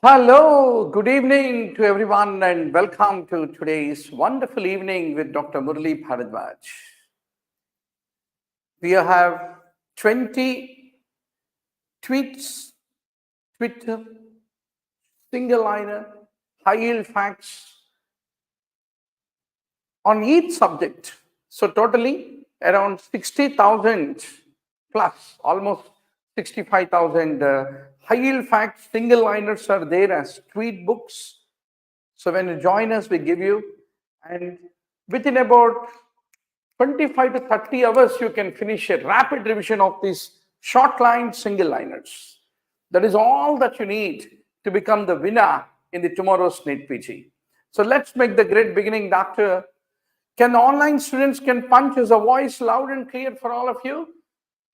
Hello, good evening to everyone, and welcome to today's wonderful evening with Dr. Murali Bharadwaj. We have 20 tweets, Twitter, single liner, high yield facts on each subject. So, totally around 60,000 plus, almost 65,000 high yield facts, single liners are there as tweet books. So when you join us, we give you, and within about 25 to 30 hours, you can finish a rapid revision of these short line single liners. That is all that you need to become the winner in the tomorrow's NEETPG. So let's make the great beginning, Doctor. Can online students can punch as a voice loud and clear for all of you?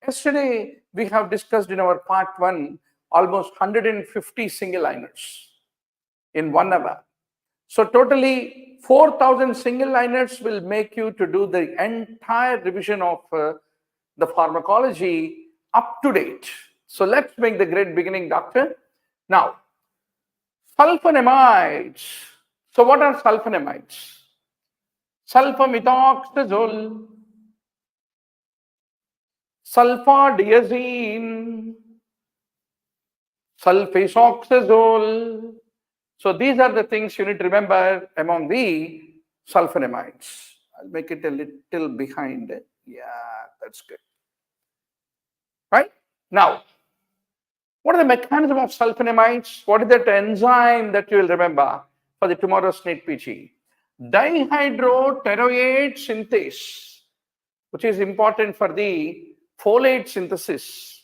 Yesterday, we have discussed in our part 1 almost 150 single liners in 1 hour. So totally 4,000 single liners will make you to do the entire revision of the pharmacology up to date. So let's make the great beginning, Doctor. Now, sulfonamides. So what are sulfonamides? Sulfamethoxazole, sulfadiazine, sulfasoxazole. So these are the things you need to remember among the sulfonamides. I'll make it a little behind. Yeah, that's good. Right? Now, what are the mechanism of sulfonamides? What is that enzyme that you will remember for the tomorrow's NEETPG? Dihydropteroate synthase, which is important for the folate synthesis.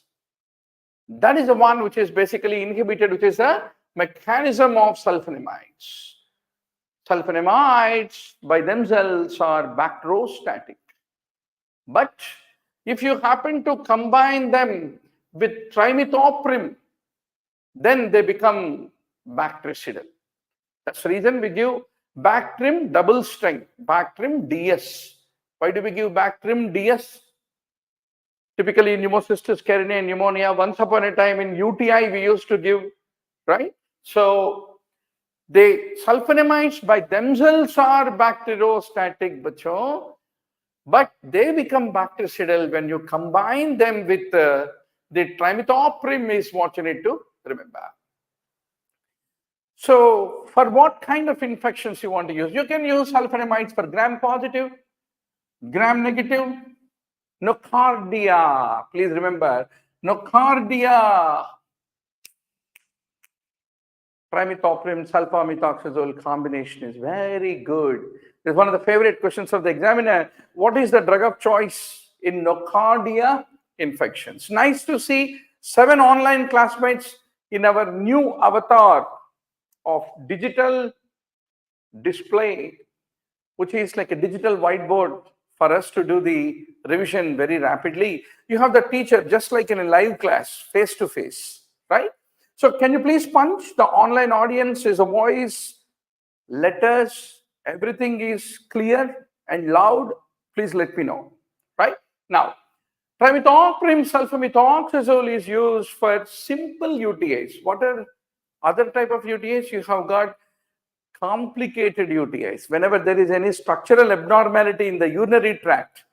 That is the one which is basically inhibited, which is a mechanism of sulfonamides. Sulfonamides by themselves are bacteriostatic. But if you happen to combine them with trimethoprim, then they become bactericidal. That's the reason we give Bactrim double strength, Bactrim DS. Why do we give Bactrim DS? Typically in pneumocystis carinii pneumonia, once upon a time in UTI we used to give, right? So the sulfonamides by themselves are bacteriostatic, but they become bactericidal when you combine them with the trimethoprim is what you need to remember. So for what kind of infections you want to use? You can use sulfonamides for gram-positive, gram-negative, nocardia. Please remember, nocardia. Trimethoprim, sulfamethoxazole combination is very good. It's one of the favorite questions of the examiner. What is the drug of choice in nocardia infections? Nice to see 7 online classmates in our new avatar of digital display, which is like a digital whiteboard for us to do the revision very rapidly. You have the teacher just like in a live class, face to face, right? So can you please punch? The online audience is a voice, letters, everything is clear and loud. Please let me know, right? Now, trimethoprim sulfamethoxazole is used for simple UTIs. What are other type of UTIs? You have got complicated UTIs. Whenever there is any structural abnormality in the urinary tract,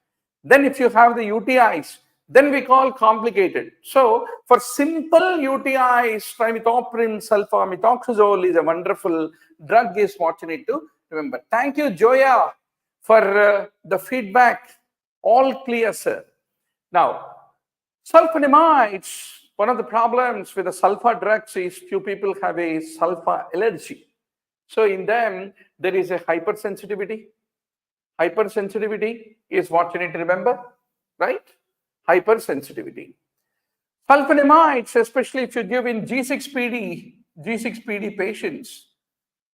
then if you have the UTIs, then we call complicated. So for simple UTIs, trimethoprim sulfamethoxazole is a wonderful drug, is what you need to remember. Thank you, Joya, for the feedback. All clear, sir. Now, sulfonamides, one of the problems with the sulfa drugs is few people have a sulfa allergy. So in them, there is a hypersensitivity. Hypersensitivity is what you need to remember, right? Hypersensitivity. Sulfonamides, especially if you give in G6PD patients,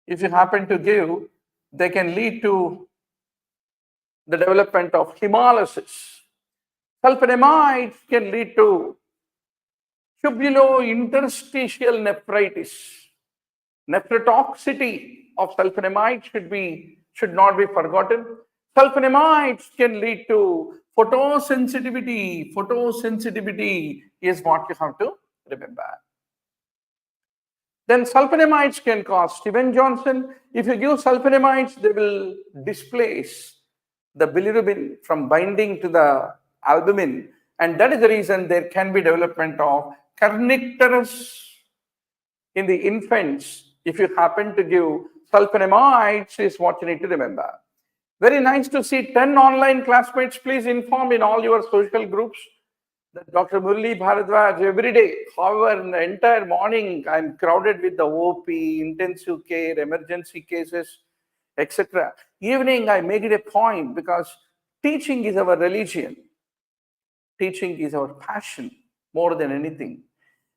if you happen to give, they can lead to the development of hemolysis. Sulfonamides can lead to tubulointerstitial nephritis. Nephrotoxicity of sulfonamide should not be forgotten. Sulfonamides can lead to photosensitivity. Photosensitivity is what you have to remember. Then sulfonamides can cause Steven-Johnson. If you give sulfonamides, they will displace the bilirubin from binding to the albumin. And that is the reason there can be development of kernicterus in the infants. If you happen to give sulfonamides, is what you need to remember. Very nice to see 10 online classmates. Please inform in all your social groups that Dr. Murali Bharadwaj every day, however, in the entire morning, I'm crowded with the OP, intensive care, emergency cases, etc. Evening, I make it a point because teaching is our religion. Teaching is our passion more than anything.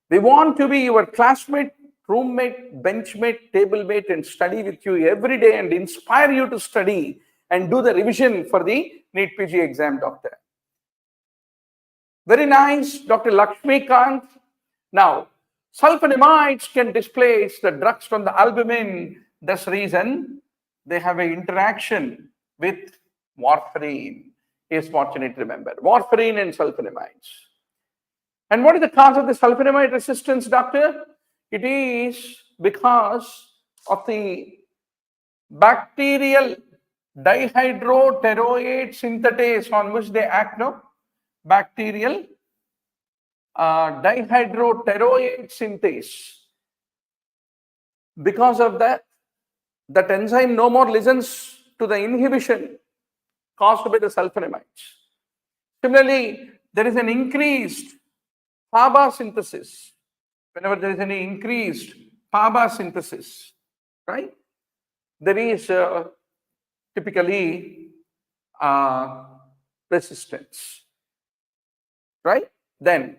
We want to be your classmate, roommate, benchmate, tablemate, and study with you every day and inspire you to study and do the revision for the NEETPG exam, doctor. Very nice, Dr. Lakshmikant. Now, sulfonamides can displace the drugs from the albumin. That's the reason they have an interaction with warfarin, is what you need to remember. Warfarin and sulfonamides. And what is the cause of the sulfonamide resistance, doctor? It is because of the bacterial dihydropteroate synthetase on which they act, no? Bacterial dihydropteroate synthase. Because of that enzyme no more listens to the inhibition caused by the sulfonamides. Similarly, there is an increased PABA synthesis. Whenever there is any increased PABA synthesis, right, there is typically resistance, right? Then,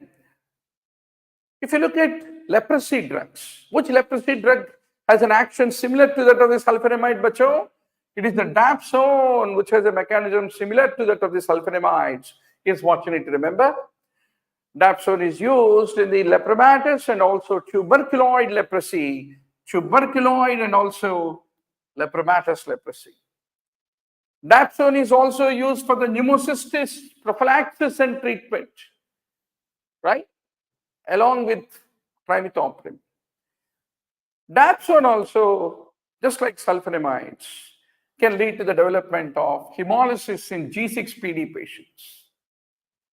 if you look at leprosy drugs, which leprosy drug has an action similar to that of the sulfonamide, bacho? It is the dapsone, which has a mechanism similar to that of the sulfonamides, is what you need to remember. Dapsone is used in the lepromatous and also tuberculoid leprosy, tuberculoid and also lepromatous leprosy. Dapsone is also used for the pneumocystis prophylaxis and treatment, right? Along with trimethoprim. Dapsone also, just like sulfonamides, can lead to the development of hemolysis in G6PD patients.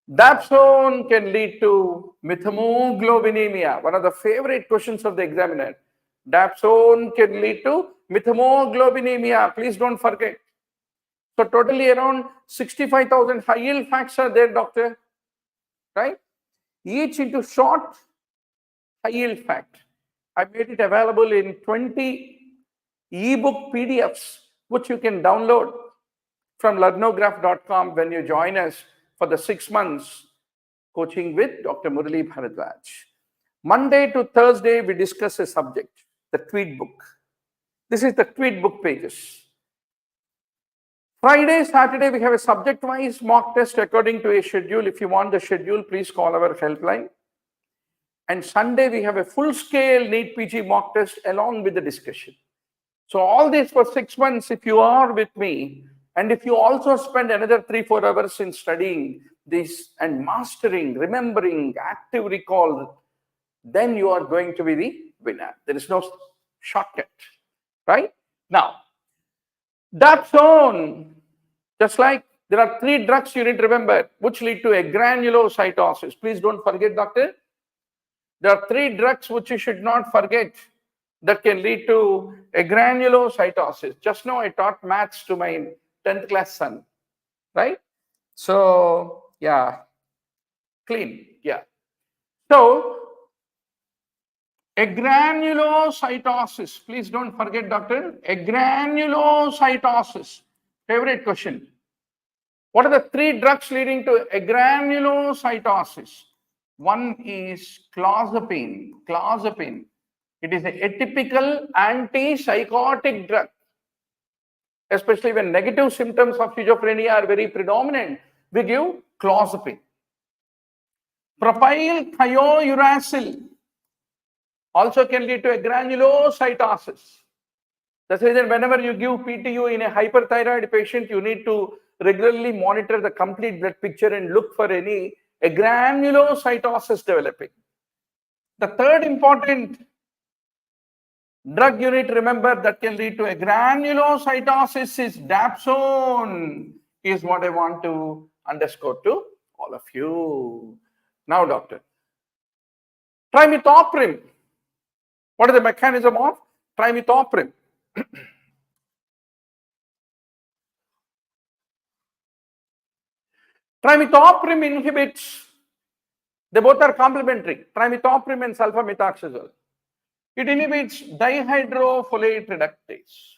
Dapsone can lead to methemoglobinemia, one of the favorite questions of the examiner. Dapsone can lead to methemoglobinemia. Please don't forget. So totally around 65,000 high yield facts are there, doctor, right? Each into short high yield fact. I made it available in 20 ebook PDFs, which you can download from learnograph.com when you join us for the 6 months coaching with Dr. Murali Bharadwaj. Monday to Thursday, we discuss a subject, the tweet book. This is the tweet book pages. Friday, Saturday, we have a subject-wise mock test according to a schedule. If you want the schedule, please call our helpline. And Sunday, we have a full-scale NEETPG mock test along with the discussion. So all this for 6 months, if you are with me, and if you also spend another 3-4 hours in studying this and mastering, remembering, active recall, then you are going to be the winner. There is no shortcut, right? Now, dapsone, just like there are 3 drugs you need to remember, which lead to a granulocytosis. Please don't forget, doctor. There are 3 drugs which you should not forget that can lead to a granulocytosis. Just now I taught maths to my 10th class son, right? So, yeah, clean, yeah. So, a granulocytosis, please don't forget, doctor, a granulocytosis. Favorite question. What are the 3 drugs leading to a granulocytosis? One is clozapine. Clozapine. It is an atypical antipsychotic drug. Especially when negative symptoms of schizophrenia are very predominant, we give clozapine. Propyl thiouracil also can lead to a granulocytosis. That's the reason whenever you give PTU in a hyperthyroid patient, you need to regularly monitor the complete blood picture and look for a granulocytosis developing. The third important Drug you need to remember that can lead to a granulocytosis is dapsone is what I want to underscore to all of you. Now, doctor, trimethoprim. What is the mechanism of trimethoprim? Trimethoprim inhibits, they both are complementary, trimethoprim and sulfamethoxazole. It inhibits dihydrofolate reductase.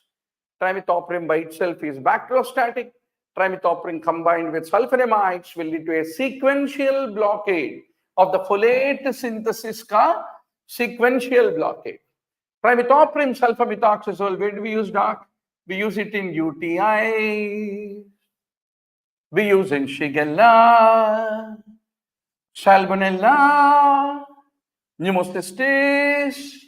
Trimethoprim by itself is bacteriostatic. Trimethoprim combined with sulfonamides will lead to a sequential blockade of the folate synthesis called sequential blockade. Trimethoprim sulfamethoxazole, where do we use, doc? We use it in UTI. We use in Shigella, Salmonella, pneumocystis,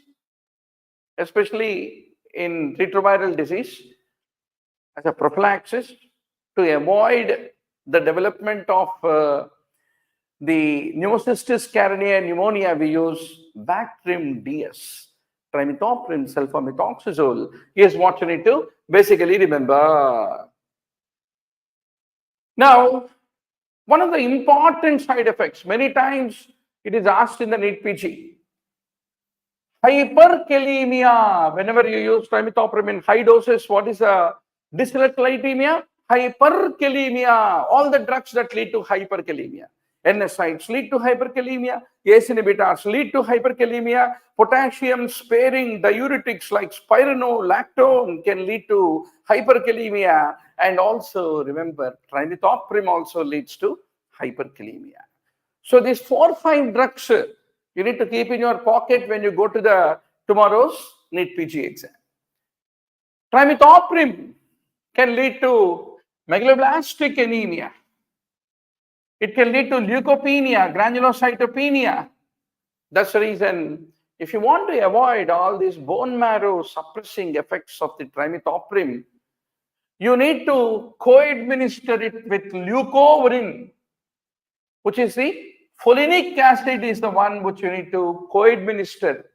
especially in retroviral disease as a prophylaxis to avoid the development of the pneumocystis carinea pneumonia. We use Bactrim DS. Trimethoprim sulfamethoxazole is what you need to basically remember. Now, one of the important side effects, many times it is asked in the NEETPG, hyperkalemia. Whenever you use trimethoprim in high doses, what is a dyslipidemia? Hyperkalemia. All the drugs that lead to hyperkalemia. NSAIDs lead to hyperkalemia. ACE inhibitors lead to hyperkalemia. Potassium sparing diuretics like spironolactone can lead to hyperkalemia. And also remember, trimethoprim also leads to hyperkalemia. So these 4 or 5 drugs you need to keep in your pocket when you go to the tomorrow's NEETPG exam. Trimethoprim can lead to megaloblastic anemia. It can lead to leukopenia, granulocytopenia. That's the reason, if you want to avoid all these bone marrow suppressing effects of the trimethoprim, you need to co-administer it with leucovorin, which is the folinic acid is the one which you need to co-administer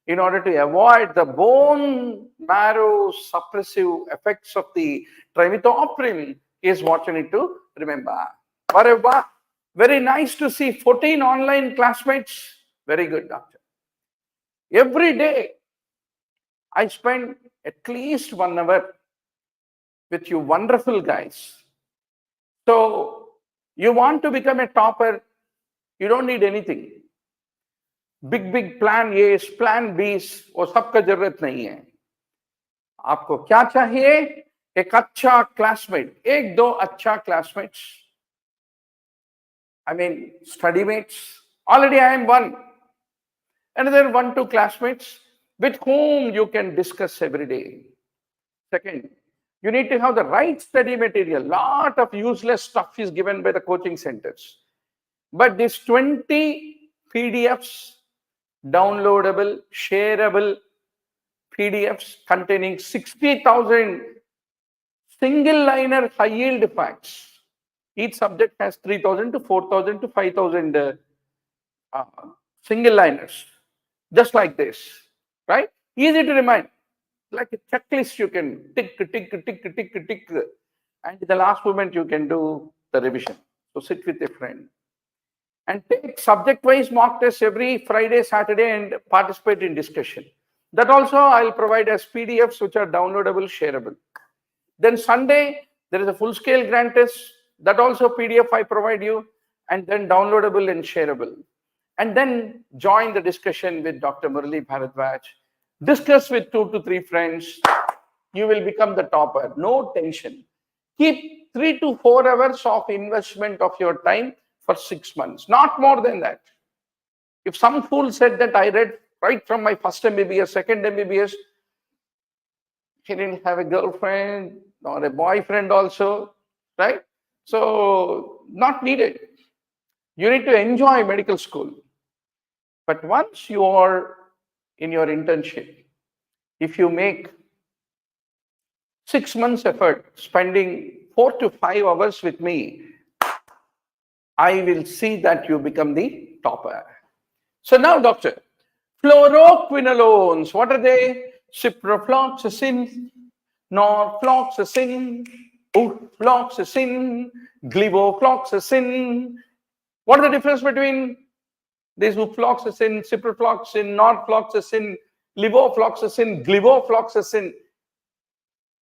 in order to avoid the bone marrow suppressive effects of the trimethoprim is what you need to remember. Whatever. Very nice to see 14 online classmates. Very good, doctor. Every day, I spend at least 1 hour with you wonderful guys. So, you want to become a topper, you don't need anything. Big plan A's, plan B's, वो सबका जरूरत नहीं है. आपको क्या चाहिए? एक अच्छा classmate, 1-2 अच्छा classmates. I mean, study mates. Already I am one. Another 1-2 classmates with whom you can discuss every day. Second, you need to have the right study material. Lot of useless stuff is given by the coaching centers. But these 20 PDFs, downloadable, shareable PDFs containing 60,000 single liner high yield facts. Each subject has 3,000 to 4,000 to 5,000 single liners, just like this, right? Easy to remind, like a checklist. You can tick, and in the last moment you can do the revision. So sit with a friend and take subject-wise mock tests every Friday, Saturday, and participate in discussion. That also I'll provide as PDFs which are downloadable, shareable. Then Sunday, there is a full-scale grant test. That also PDF I provide you, and then downloadable and shareable. And then join the discussion with Dr. Murali Bharadwaj. Discuss with 2 to 3 friends. You will become the topper. No tension. Keep 3 to 4 hours of investment of your time for 6 months. Not more than that. If some fool said that I read right from my first MBBS, second MBBS, he didn't have a girlfriend or a boyfriend also, right? So, not needed. You need to enjoy medical school. But once you are in your internship, if you make 6 months effort, spending 4 to 5 hours with me, I will see that you become the topper. So now, doctor, fluoroquinolones, what are they? ciprofloxacin, norfloxacin, ufloxacin, glivofloxacin. What is the difference between this ufloxacin, ciprofloxacin, norfloxacin, levofloxacin, glivofloxacin?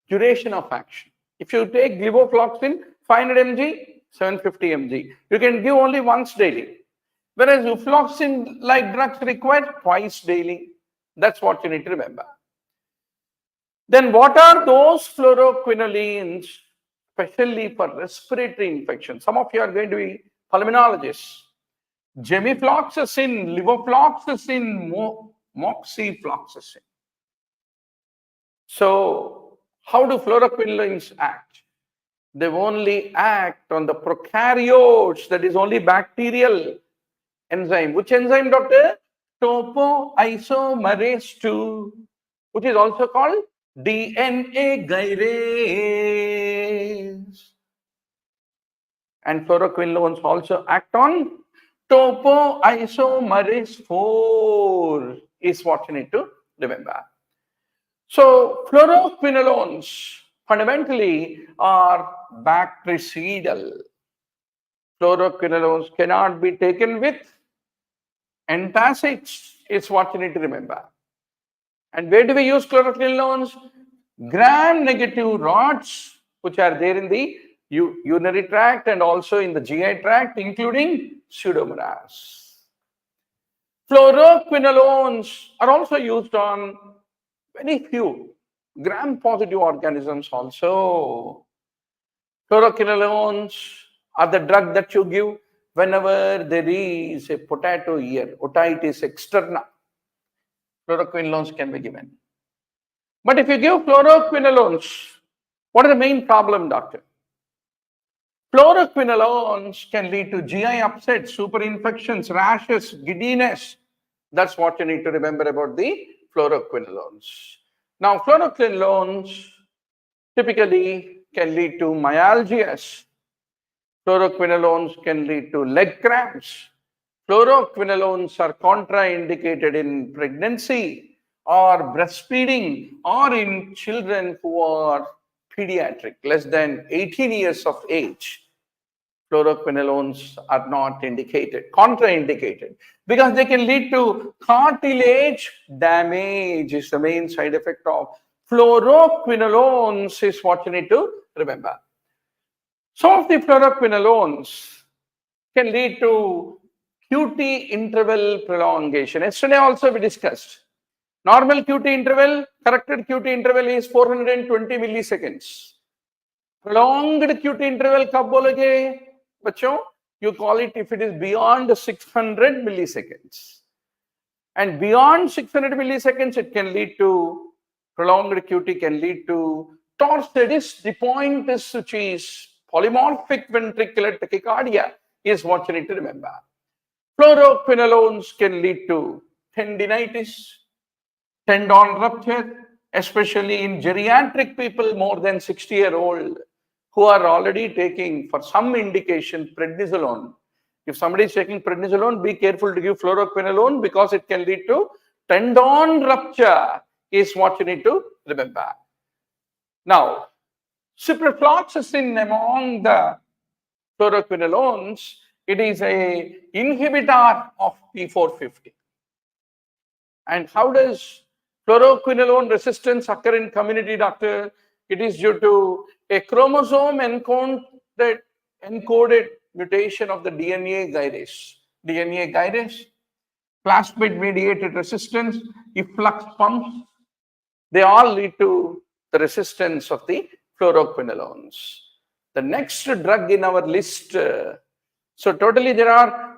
Duration of action. If you take glivofloxacin, 500 mg, 750 mg, you can give only once daily. Whereas ufloxacin like drugs require twice daily. That's what you need to remember. Then what are those fluoroquinolines, especially for respiratory infections? Some of you are going to be pulmonologists. Gemifloxacin, levofloxacin, moxifloxacin. So how do fluoroquinolines act? They only act on the prokaryotes, that is only bacterial enzyme. Which enzyme, doctor? Topoisomerase 2, which is also called DNA gyrase. And fluoroquinolones also act on topoisomerase 4 is what you need to remember. So fluoroquinolones fundamentally are bactericidal. Fluoroquinolones cannot be taken with antacids, is what you need to remember. And where do we use fluoroquinolones? Gram-negative rods, which are there in the urinary tract and also in the GI tract, including Pseudomonas. Fluoroquinolones are also used on very few gram-positive organisms also. Fluoroquinolones are the drug that you give whenever there is a potato ear, otitis externa. Fluoroquinolones can be given. But if you give fluoroquinolones, what is the main problem, doctor? Fluoroquinolones can lead to GI upset, superinfections, rashes, giddiness. That's what you need to remember about the fluoroquinolones. Now, fluoroquinolones typically can lead to myalgias. Fluoroquinolones can lead to leg cramps. Fluoroquinolones are contraindicated in pregnancy or breastfeeding or in children who are pediatric, less than 18 years of age. Fluoroquinolones are not indicated, contraindicated, because they can lead to cartilage damage is the main side effect of fluoroquinolones is what you need to remember. Some of the fluoroquinolones can lead to QT interval prolongation. Yesterday also we discussed. Normal QT interval, corrected QT interval is 420 milliseconds. Prolonged QT interval कब बोलोगे बच्चों? You call it if it is beyond 600 milliseconds. And beyond 600 milliseconds, it can lead to prolonged QT, can lead to torsades de pointes, which is polymorphic ventricular tachycardia, is what you need to remember. Fluoroquinolones can lead to tendinitis, tendon rupture, especially in geriatric people more than 60-year-old who are already taking, for some indication, prednisolone. If somebody is taking prednisolone, be careful to give fluoroquinolone because it can lead to tendon rupture, is what you need to remember. Now, ciprofloxacin among the fluoroquinolones, it is a inhibitor of P450. And how does fluoroquinolone resistance occur in community, doctor? It is due to a chromosome encoded mutation of the DNA gyrase. DNA gyrase, plasmid mediated resistance, efflux pumps, they all lead to the resistance of the fluoroquinolones. The next drug in our list, so totally there are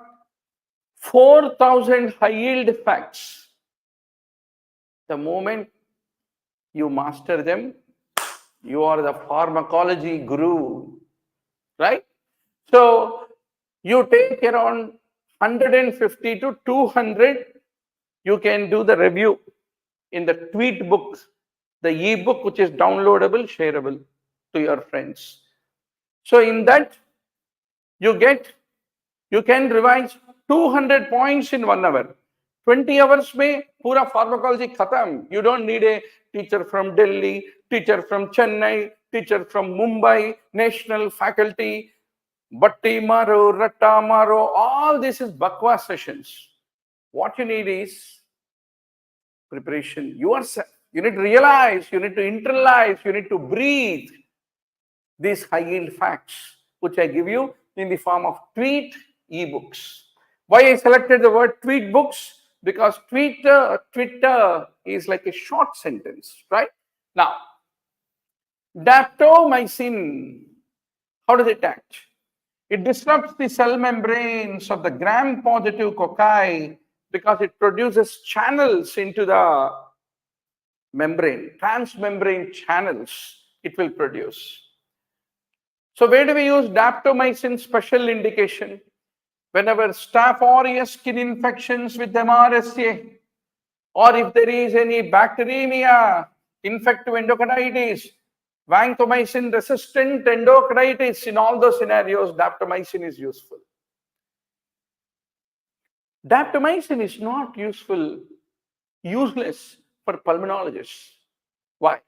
4,000 high yield facts. The moment you master them, you are the pharmacology guru, right? So you take around 150 to 200, you can do the review in the tweet book, the e-book which is downloadable, shareable to your friends. So in that, you can revise 200 points in 1 hour, 20 hours में पूरा pharmacology खत्म. You don't need a teacher from Delhi, teacher from Chennai, teacher from Mumbai, national faculty, batti maro, ratta maro, all this is bakwas sessions. What you need is preparation yourself. You need to realize, you need to internalize, you need to breathe these high yield facts, which I give you in the form of tweet ebooks. Why I selected the word tweet books? Because Twitter is like a short sentence, right? Now, daptomycin, how does it act? It disrupts the cell membranes of the gram-positive cocci because it produces channels into the membrane, transmembrane channels it will produce. So where do we use daptomycin special indication? Whenever Staph aureus skin infections with MRSA, or if there is any bacteremia, infective endocarditis, vancomycin resistant endocarditis, in all those scenarios, daptomycin is useful. Daptomycin is not useless for pulmonologists. Why?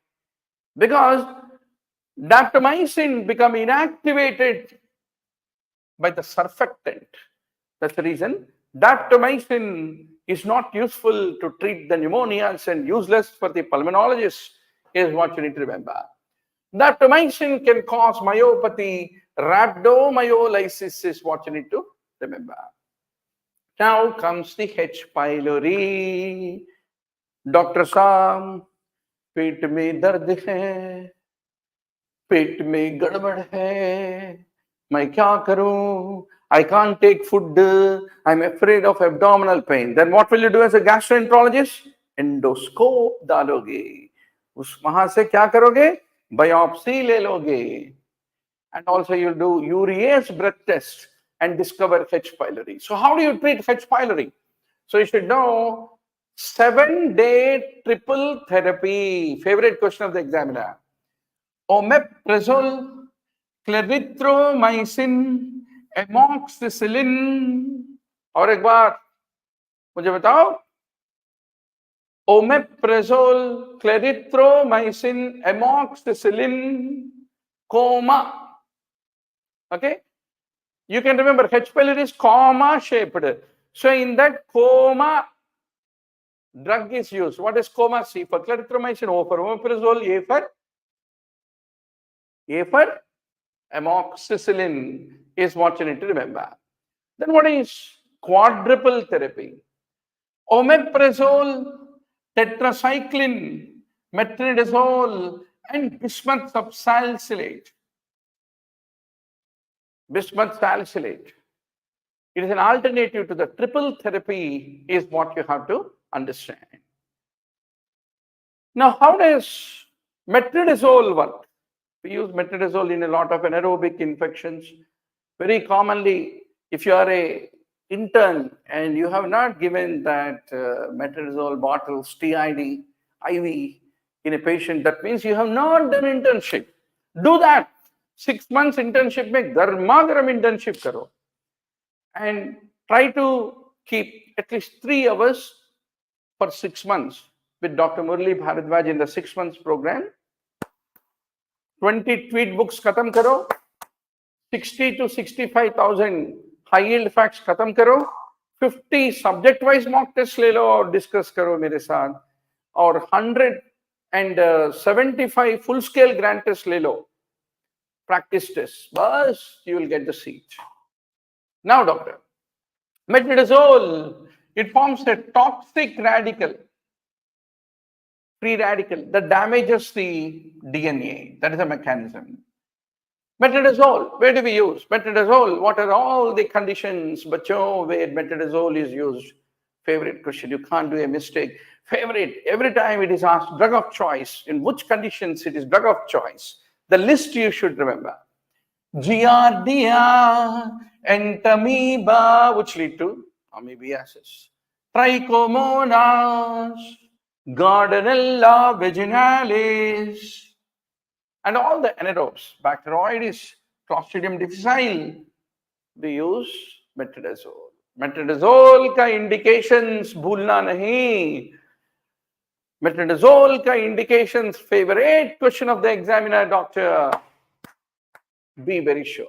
Because daptomycin become inactivated by the surfactant. That's the reason daptomycin is not useful to treat the pneumonias and useless for the pulmonologist is what you need to remember. Daptomycin can cause myopathy, rhabdomyolysis is what you need to remember. Now comes the H. pylori. Dr. Sam, पेट में दर्द है, पेट में गड़बड़ है, मैं क्या करूं? I can't take food. I'm afraid of abdominal pain. Then what will you do as a gastroenterologist? Endoscope डालोगे. उस वहां से क्या करोगे? Biopsy ले लोगे. And also you'll do urease breath test and discover H. pylori. So how do you treat H. pylori? So you should know 7-day triple therapy. Favorite question of the examiner. Omeprazole, clarithromycin, amoxicillin. और एक बार मुझे बताओ. Omeprazole, clarithromycin, amoxicillin, coma. Okay, you can remember H. pylori is comma shaped. So in that coma, drug is used. What is coma? C for clarithromycin, O for omeprazole, A for amoxicillin is what you need to remember. Then what is quadruple therapy? Omeprazole, tetracycline, metronidazole, and bismuth subsalicylate. Bismuth salicylate. It is an alternative to the triple therapy is what you have to understand. Now, how does metronidazole work? We use metronidazole in a lot of anaerobic infections. Very commonly, if you are a intern and you have not given that metronidazole bottles, TID, IV in a patient, that means you have not done internship. Do that. 6 months internship में गर्मा-गर्म internship करो and try to keep at least 3 hours for 6 months with Dr. Murali Bharadwaj in the 6 months program. 20 tweet books खत्म करो, 60 to 65,000 high yield facts खत्म करो, 50 subject wise mock tests ले लो और discuss करो मेरे साथ, और 175 full scale grant tests ले लो, practice tests, bus, you will get the seat. Now, doctor, metronidazole, it forms a toxic radical, free radical that damages the DNA. That is a mechanism. Metronidazole, where do we use? Metronidazole, what are all the conditions, bacho, where metronidazole is used? Favorite question, you can't do a mistake. Favorite, every time it is asked, drug of choice. In which conditions it is drug of choice? The list you should remember. Giardia, entamoeba, which lead to amoebiasis. Trichomonas, Gardnerella vaginalis, and all the anaerobes, Bacteroides, Clostridium difficile, we use metronidazole. मेट्रोनिडोजोल का indications भूलना नहीं. Metronidazole ka indications, favorite question of the examiner, doctor. Be very sure.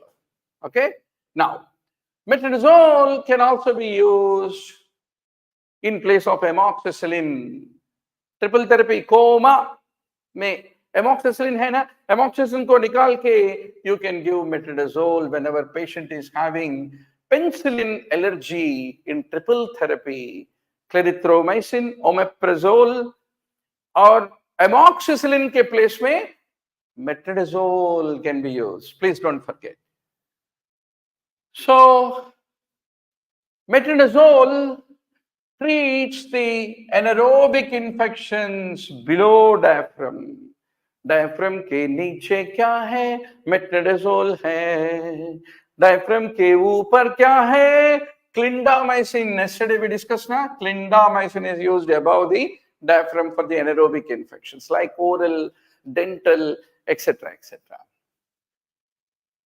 Okay. Now, metronidazole can also be used in place of amoxicillin. Triple therapy, coma में amoxicillin है ना, amoxicillin को निकाल के you can give metronidazole whenever patient is having penicillin allergy in triple therapy. Clarithromycin, omeprazole और amoxicillin के place में metronidazole can be used. Please don't forget. So, metronidazole treats the anaerobic infections below diaphragm. Diaphragm के नीचे क्या है? Metronidazole है. Diaphragm के ऊपर क्या है? Clindamycin. Yesterday we discussed na? Clindamycin is used above the diaphragm for the anaerobic infections like oral, dental, etc. etc.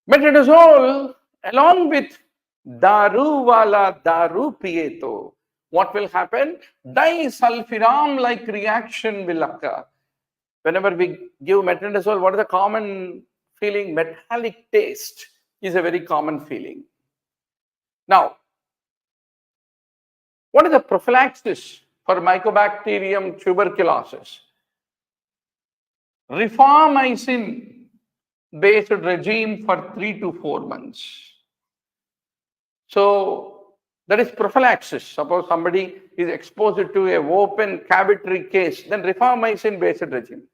Metronidazole along with daru wala daru piye to what will happen? Disulfiram like reaction will occur. Whenever we give metronidazole, what is the common feeling? Metallic taste is a very common feeling. Now, what is the prophylaxis for Mycobacterium tuberculosis? Rifamycin based regime for 3 to 4 months. So, that is prophylaxis. Suppose somebody is exposed to a open cavitary case, then rifamycin based regime.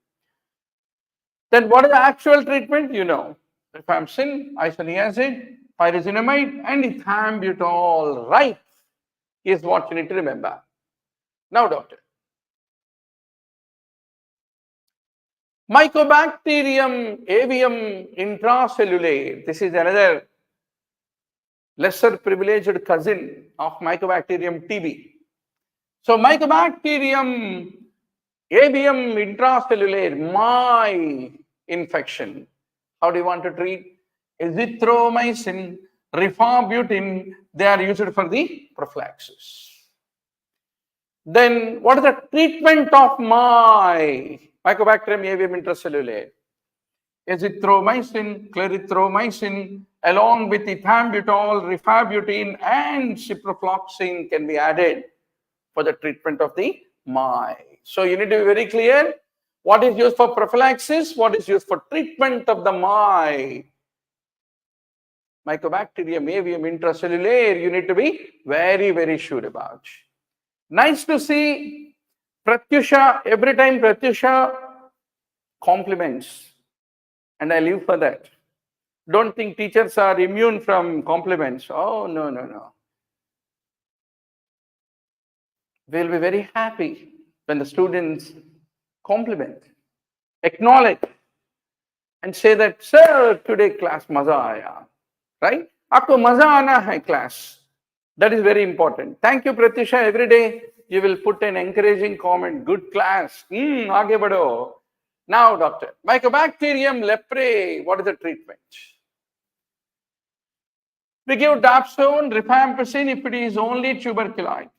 Then what is the actual treatment? You know, rifampicin, isoniazid, pyrazinamide, and ethambutol. Right is what you need to remember. Now, doctor. Mycobacterium avium intracellular. This is another lesser privileged cousin of Mycobacterium TB. So Mycobacterium avium intracellular, my infection. How do you want to treat? Azithromycin, rifabutin, they are used for the prophylaxis. Then what is the treatment of Mycobacterium avium intracellular? Azithromycin, clarithromycin, along with ethambutol, rifabutin, and ciprofloxacin can be added for the treatment of the my. So you need to be very clear what is used for prophylaxis, what is used for treatment of the Mycobacterium avium intracellular. You need to be very, very sure about. Nice to see Pratyusha. Every time Pratyusha compliments. And I live for that. Don't think teachers are immune from compliments. Oh, no, no, no. We'll be very happy when the students compliment, acknowledge, and say that, sir, today class maza aaya. Right? Aapko maza aana hai class. That is very important. Thank you, Pratyusha. Every day you will put an encouraging comment. Good class. Aage badho. Now, doctor, Mycobacterium leprae, what is the treatment? We give dapsone, rifampicin if it is only tuberculosis.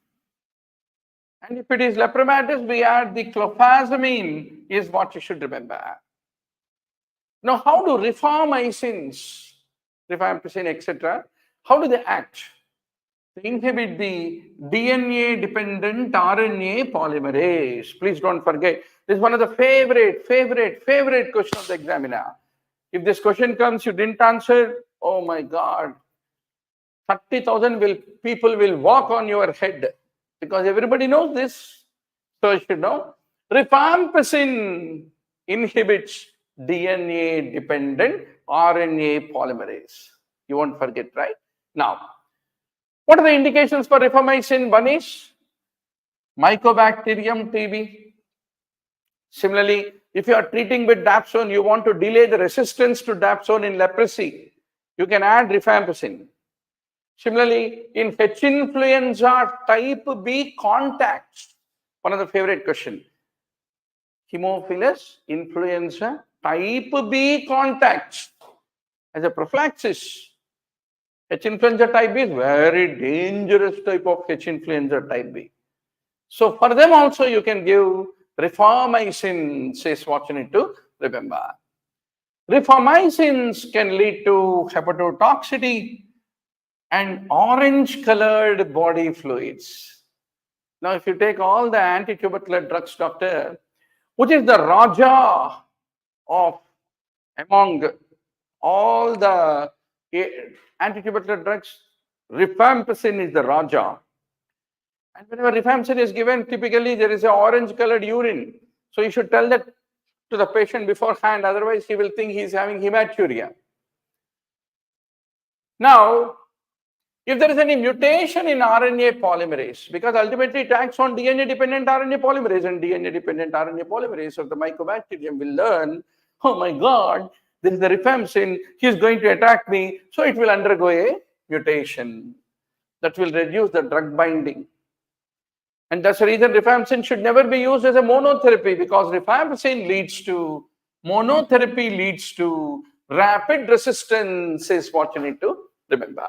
And if it is lepromatous, we add the clofazimine is what you should remember. Now, how do rifamycins, rifampicin, etc., how do they act? They inhibit the DNA-dependent RNA polymerase. Please don't forget. This is one of the favorite question of the examiner. If this question comes, you didn't answer, oh my God, 30,000 people will walk on your head because everybody knows this. So you should know. Rifampicin inhibits DNA-dependent RNA polymerase. You won't forget, right? Now, what are the indications for rifamycin? One is Mycobacterium TB. Similarly, if you are treating with dapsone, you want to delay the resistance to dapsone in leprosy, you can add rifampicin. Similarly, in H influenza type B contacts, one of the favorite questions, Haemophilus influenza type B contacts as a prophylaxis, H influenza type B is very dangerous type of H influenza type B. So for them also you can give rifamycin, says what you need to remember. Rifamycins can lead to hepatotoxicity and orange colored body fluids. Now, if you take all the antitubercular drugs, doctor, which is the Raja of among all the antitubercular drugs, rifampicin is the Raja. And whenever rifampicin is given, typically there is an orange colored urine. So you should tell that to the patient beforehand, otherwise he will think he is having hematuria. Now, if there is any mutation in RNA polymerase, because ultimately it acts on DNA-dependent RNA polymerase, and DNA-dependent RNA polymerase of the mycobacterium will learn, oh my God, this is the rifampicin, he is going to attack me, so it will undergo a mutation that will reduce the drug binding. And that's the reason rifampicin should never be used as a monotherapy, because rifampicin monotherapy leads to rapid resistance, is what you need to remember.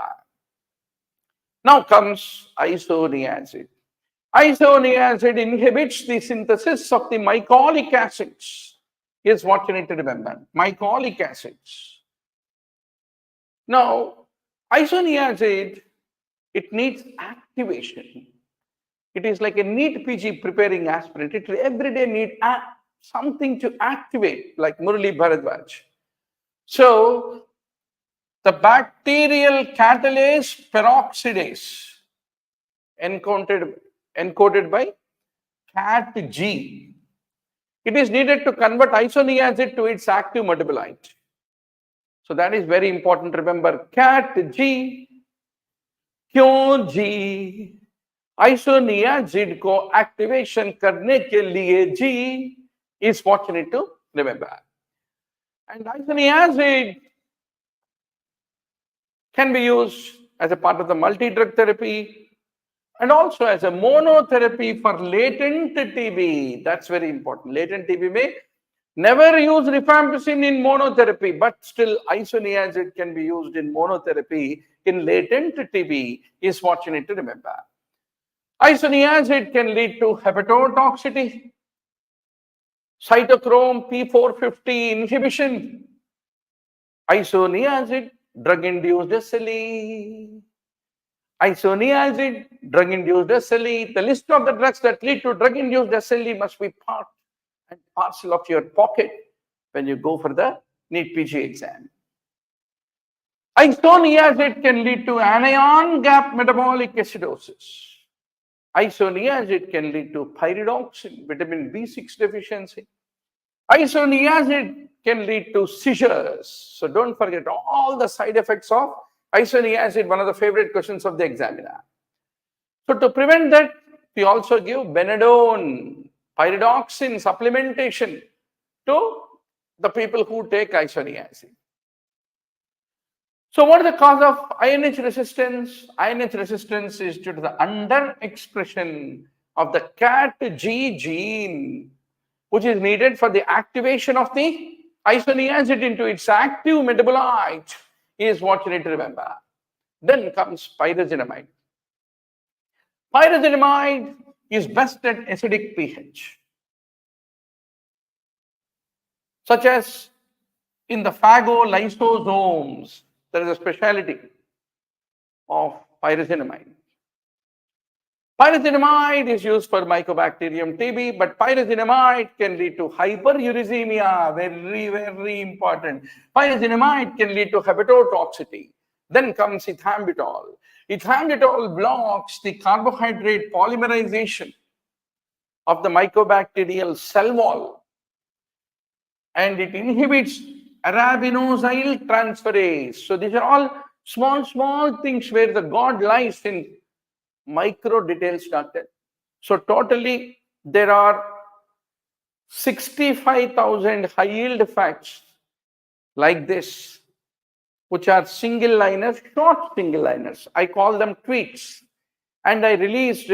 Now comes isoniazid. Isoniazid inhibits the synthesis of the mycolic acids. Here's what you need to remember. Mycolic acids. Now, isoniazid, it needs activation. It is like a NEETPG preparing aspirin. It every day need something to activate, like Murali Bharadwaj. So, the bacterial catalase peroxidase encoded by CATG. It is needed to convert isoniazid to its active metabolite. So that is very important. Remember, CATG, क्यों जी isoniazid को activation करने के लिए G is what you need to remember. And isoniazid can be used as a part of the multi-drug therapy and also as a monotherapy for latent TB. That's very important. Latent TB may never use rifampicin in monotherapy, but still isoniazid can be used in monotherapy in latent TB is what you need to remember. Isoniazid can lead to hepatotoxicity, cytochrome P450 inhibition, isoniazid, drug-induced SLE. Isoniazid, drug-induced SLE. The list of the drugs that lead to drug-induced SLE must be part and parcel of your pocket when you go for the NEETPG exam. Isoniazid can lead to anion gap metabolic acidosis. Isoniazid can lead to pyridoxine, vitamin B6 deficiency. Isoniazid can lead to seizures. So don't forget all the side effects of isoniazid, one of the favorite questions of the examiner. So to prevent that, we also give Benadone, pyridoxine supplementation to the people who take isoniazid. So what is the cause of INH resistance? INH resistance is due to the underexpression of the CATG gene, which is needed for the activation of the isoniazid into its active metabolite, is what you need to remember. Then comes pyrazinamide. Pyrazinamide is best at acidic pH, such as in the phagolysosomes. There is a speciality of pyrazinamide. Pyrazinamide is used for Mycobacterium TB, but pyrazinamide can lead to hyperuricemia, very, very important. Pyrazinamide can lead to hepatotoxicity. Then comes ethambutol. Ethambutol blocks the carbohydrate polymerization of the mycobacterial cell wall, and it inhibits arabinosyl transferase. So these are all small things where the God lies in micro details, doctor. So totally there are 65,000 high yield facts like this, which are single liners, short single liners. I call them tweets. And I released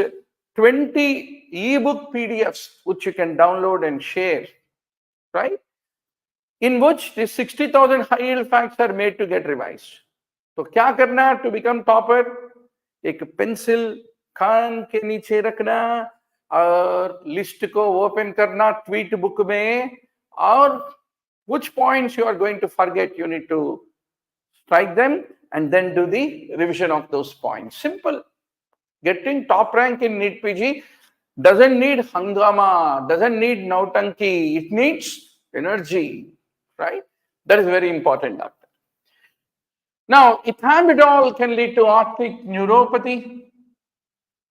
20 ebook PDFs, which you can download and share, right? In which the 60,000 high yield facts are made to get revised. तो क्या करना to become topper? एक pencil कान के नीचे रखना और list को open करना ट्वीट बुक में, और which points you are going to forget, you need to strike them and then do the revision of those points. Simple. Getting top rank in NEETPG doesn't need hangama, doesn't need nautanki, it needs energy, right? That is very important. Now, ethambutol can lead to optic neuropathy.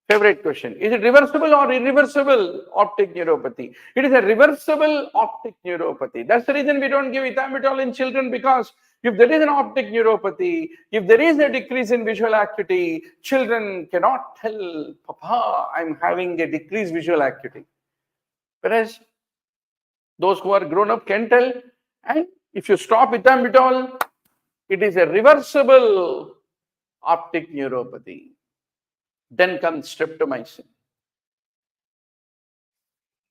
Favorite question. Is it reversible or irreversible optic neuropathy? It is a reversible optic neuropathy. That's the reason we don't give ethambutol in children, because if there is an optic neuropathy, if there is a decrease in visual acuity, children cannot tell, Papa, I'm having a decreased visual acuity. Whereas those who are grown up can tell, and if you stop ethambutol, it is a reversible optic neuropathy. Then comes streptomycin.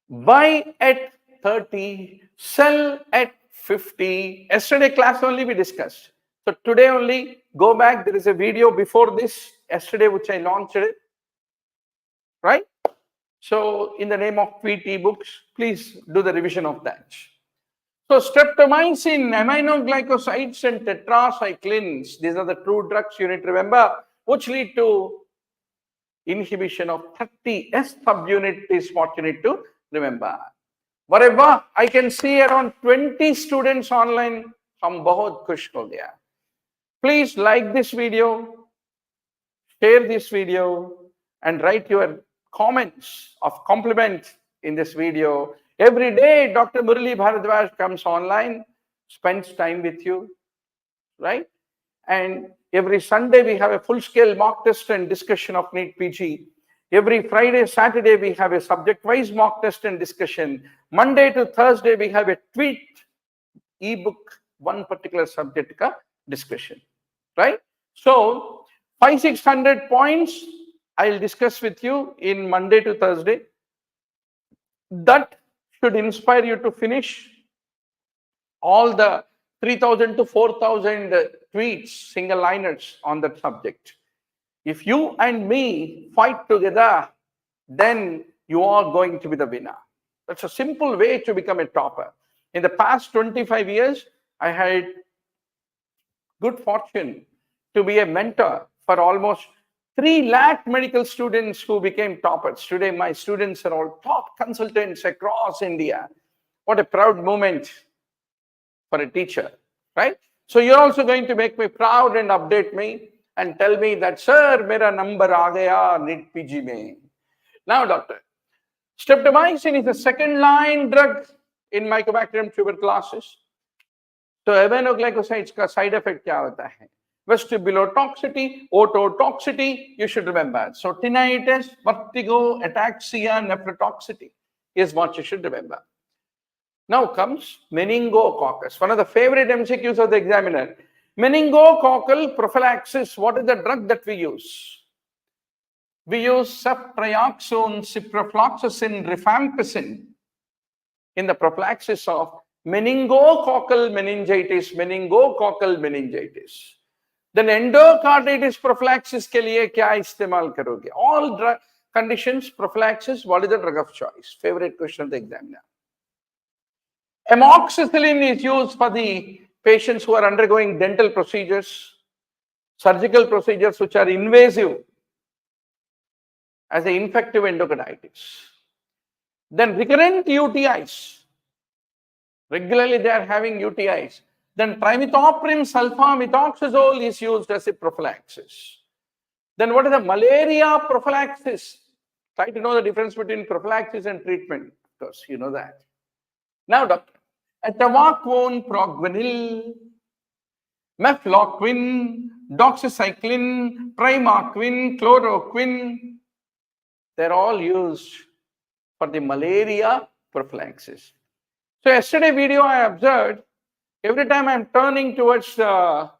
Buy at 30, sell at 50. Yesterday class only we discussed. So today only, go back. There is a video before this, yesterday, which I launched it. Right? So in the name of PT books, please do the revision of that. So streptomycin, aminoglycosides and tetracyclines, these are the two drugs you need to remember, which lead to inhibition of 30S subunit is what you need to remember. Whatever, I can see around 20 students online. हम बहुत खुश हो गया. Please like this video, share this video, and write your comments of compliment in this video. Every day, Dr. Murali Bharadwaj comes online, spends time with you, right? And every Sunday, we have a full-scale mock test and discussion of NEETPG. Every Friday, Saturday, we have a subject-wise mock test and discussion. Monday to Thursday, we have a tweet ebook, one particular subject ka discussion, right? So 500-600 points I'll discuss with you in Monday to Thursday. That should inspire you to finish all the 3,000 to 4,000 tweets, single liners on that subject. If you and me fight together, then you are going to be the winner. That's a simple way to become a topper. In the past 25 years, I had good fortune to be a mentor for almost 3 lakh medical students who became toppers. Today, my students are all top consultants across India. What a proud moment for a teacher, right? So you're also going to make me proud and update me and tell me that, sir, mera number aa gaya NEETPG mein. Now, doctor, streptomycin is a second-line drug in Mycobacterium tuberculosis. So aminoglycosides का side effect क्या होता है? Vestibulotoxicity, ototoxicity, you should remember. So tinnitus, vertigo, ataxia, nephrotoxicity is what you should remember. Now comes meningococcus, one of the favorite MCQs of the examiner. Meningococcal prophylaxis, what is the drug that we use? We use ceftriaxone, ciprofloxacin, rifampicin in the prophylaxis of meningococcal meningitis, meningococcal meningitis. Then endocarditis prophylaxis के लिए क्या इस्तेमाल करोगे? All drug conditions, prophylaxis, what is the drug of choice? Favorite question of the examiner. Amoxicillin is used for the patients who are undergoing dental procedures, surgical procedures which are invasive, as an infective endocarditis. Then recurrent UTIs. Regularly they are having UTIs. Then trimethoprim sulfamethoxazole is used as a prophylaxis. Then what is the malaria prophylaxis? Try to know the difference between prophylaxis and treatment. Of course, you know that. Now, doctor, etawaquone, proguanil, mefloquine, doxycycline, primaquine, chloroquine, they're all used for the malaria prophylaxis. So yesterday video I observed, every time I'm turning towards the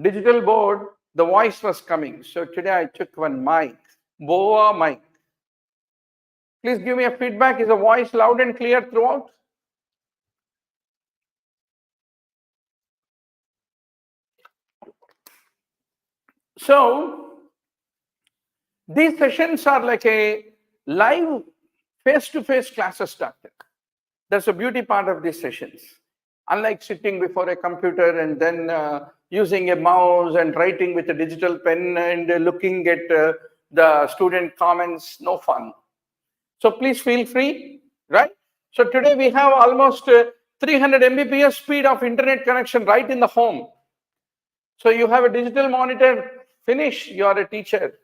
digital board, the voice was coming. So today I took one mic, BOA mic. Please give me a feedback. Is the voice loud and clear throughout? So these sessions are like a live face-to-face classes started. That's a beauty part of these sessions. Unlike sitting before a computer and then using a mouse and writing with a digital pen and looking at the student comments, no fun. So please feel free, right? So today we have almost 300 Mbps speed of internet connection right in the home. So you have a digital monitor, finish, you are a teacher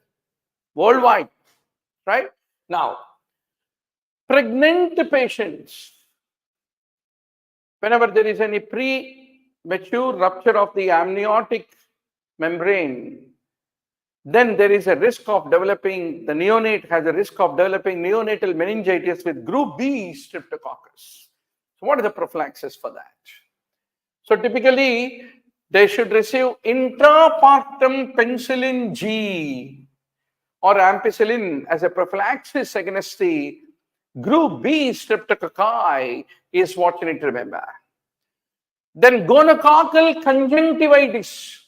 worldwide, right? Now, pregnant patients, whenever there is any premature rupture of the amniotic membrane, then there is a risk of developing, the neonate has a risk of developing neonatal meningitis with group B streptococcus. So what is the prophylaxis for that? So typically, they should receive intrapartum penicillin G or ampicillin as a prophylaxis against the group B streptococci is what you need to remember. Then gonococcal conjunctivitis.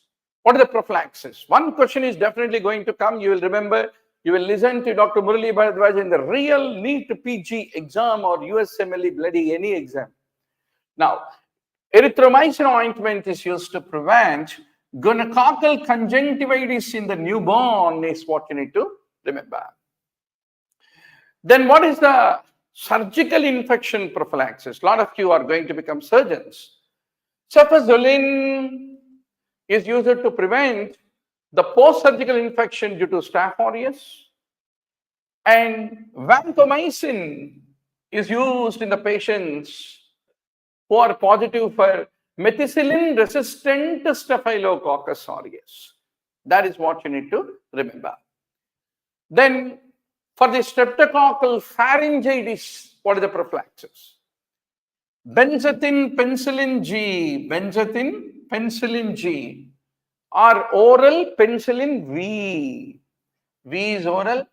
What are the prophylaxis? One question is definitely going to come. You will remember, you will listen to Dr. Murali Bharadwaj in the real NEETPG exam or USMLE bloody any exam. Now, erythromycin ointment is used to prevent gonococcal conjunctivitis in the newborn is what you need to remember. Then what is the surgical infection prophylaxis? A lot of you are going to become surgeons. Cefazolin is used to prevent the post-surgical infection due to Staph aureus. And vancomycin is used in the patients who are positive for methicillin-resistant Staphylococcus aureus. That is what you need to remember. Then for the streptococcal pharyngitis, what is the prophylaxis? Benzathine penicillin G, benzathine penicillin G, or oral penicillin V. V is oral.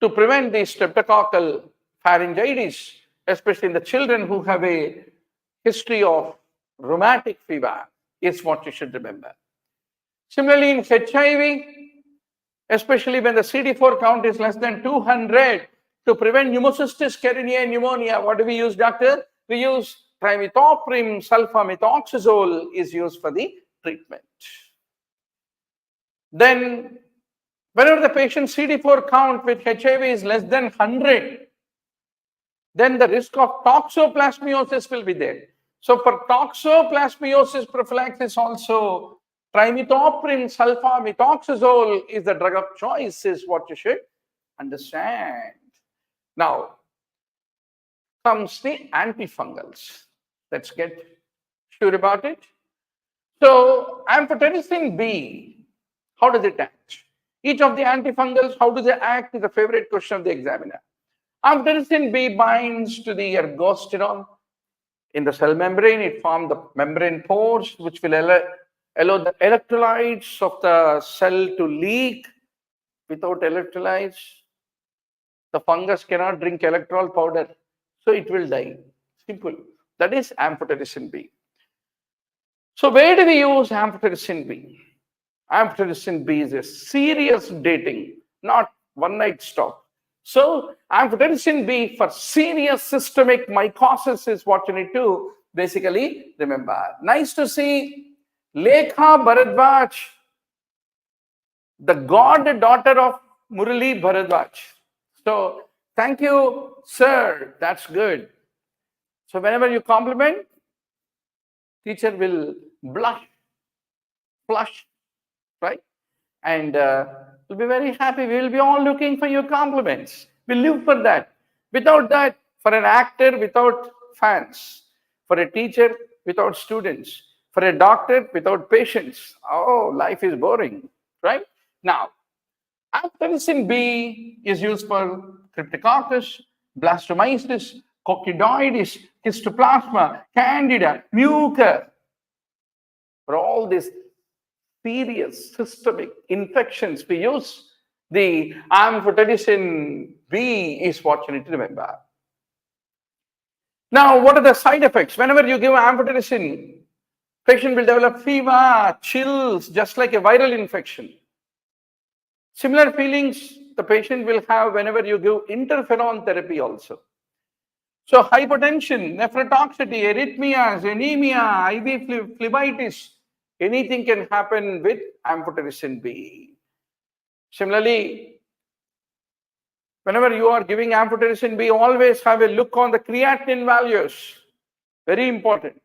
To prevent the streptococcal pharyngitis, especially in the children who have a history of rheumatic fever, is what you should remember. Similarly, in HIV, especially when the CD4 count is less than 200, to prevent pneumocystis carinii pneumonia, what do we use, doctor? We use trimethoprim sulfamethoxazole is used for the treatment. Then, whenever the patient's CD4 count with HIV is less than 100, then the risk of toxoplasmosis will be there. So for toxoplasmosis prophylaxis also, trimethoprim sulfamethoxazole is the drug of choice, is what you should understand. Now, comes the antifungals. Let's get sure about it. So, amphotericin B, how does it act? Each of the antifungals, how do they act is a favorite question of the examiner. Amphotericin B binds to the ergosterol in the cell membrane. It forms the membrane pores, which will allow the electrolytes of the cell to leak. Without electrolytes, the fungus cannot drink electrol powder, so it will die. Simple. That is amphotericin B. So where do we use amphotericin B? Amphotericin B is a serious dating, not one night stop. So amphotericin B for serious systemic mycosis is what you need to basically remember. Nice to see Lekha Bharadwaj, the goddaughter of Murali Bharadwaj. So thank you, sir. That's good. So whenever you compliment, teacher will blush, flush, right? And we'll be very happy. We will be all looking for your compliments. We live for that. Without that, for an actor, without fans. For a teacher, without students. For a doctor, without patients. Oh, life is boring, right? Now, amphotericin B is used for cryptococcus, blastomyces, coccidioides, histoplasma, candida, mucor. For all these serious systemic infections, we use the amphotericin B is what you need to remember. Now, what are the side effects? Whenever you give amphotericin, Patient will develop fever, chills, just like a viral infection. Similar feelings the patient will have whenever you give interferon therapy also. So hypertension, nephrotoxicity, arrhythmias, anemia, IV phlebitis, anything can happen with amphotericin B. Similarly, whenever you are giving amphotericin B, always have a look on the creatinine values. Very important.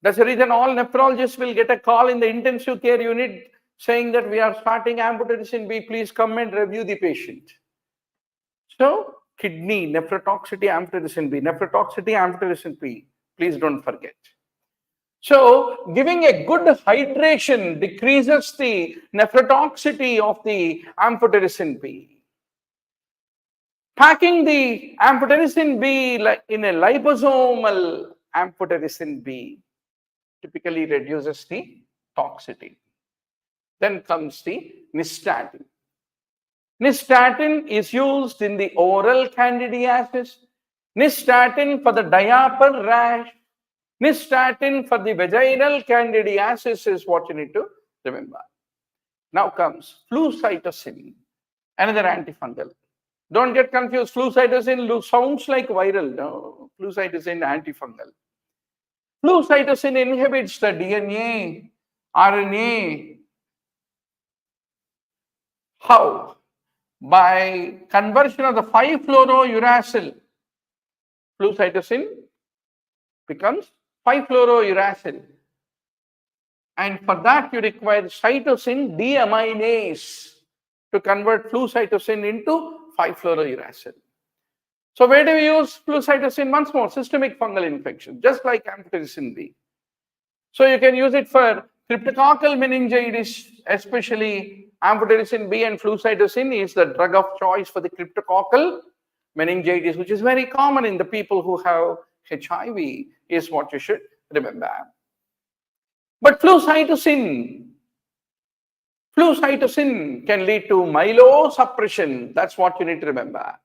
That's the reason all nephrologists will get a call in the intensive care unit saying that we are starting amphotericin B, please come and review the patient. So, kidney, nephrotoxicity, amphotericin B, please don't forget. So, giving a good hydration decreases the nephrotoxicity of the amphotericin B. Packing the amphotericin B like in a liposomal amphotericin B typically reduces the toxicity. Then comes the nystatin. Nystatin is used in the oral candidiasis, nystatin for the diaper rash, nystatin for the vaginal candidiasis is what you need to remember. Now comes flucytosine, another antifungal. Don't get confused. Flucytosine sounds like viral. No, flucytosine antifungal. Flucytosine inhibits the DNA, RNA. How? By conversion of the 5-fluorouracil. Flucytosine becomes 5-fluorouracil. And for that you require cytosine deaminase to convert flucytosine into 5-fluorouracil. So where do we use flucytosine? Once more, systemic fungal infection, just like amphotericin B. So you can use it for cryptococcal meningitis, especially amphotericin B, and flucytosine is the drug of choice for the cryptococcal meningitis, which is very common in the people who have HIV, is what you should remember. But flucytosine can lead to myelosuppression. That's what you need to remember.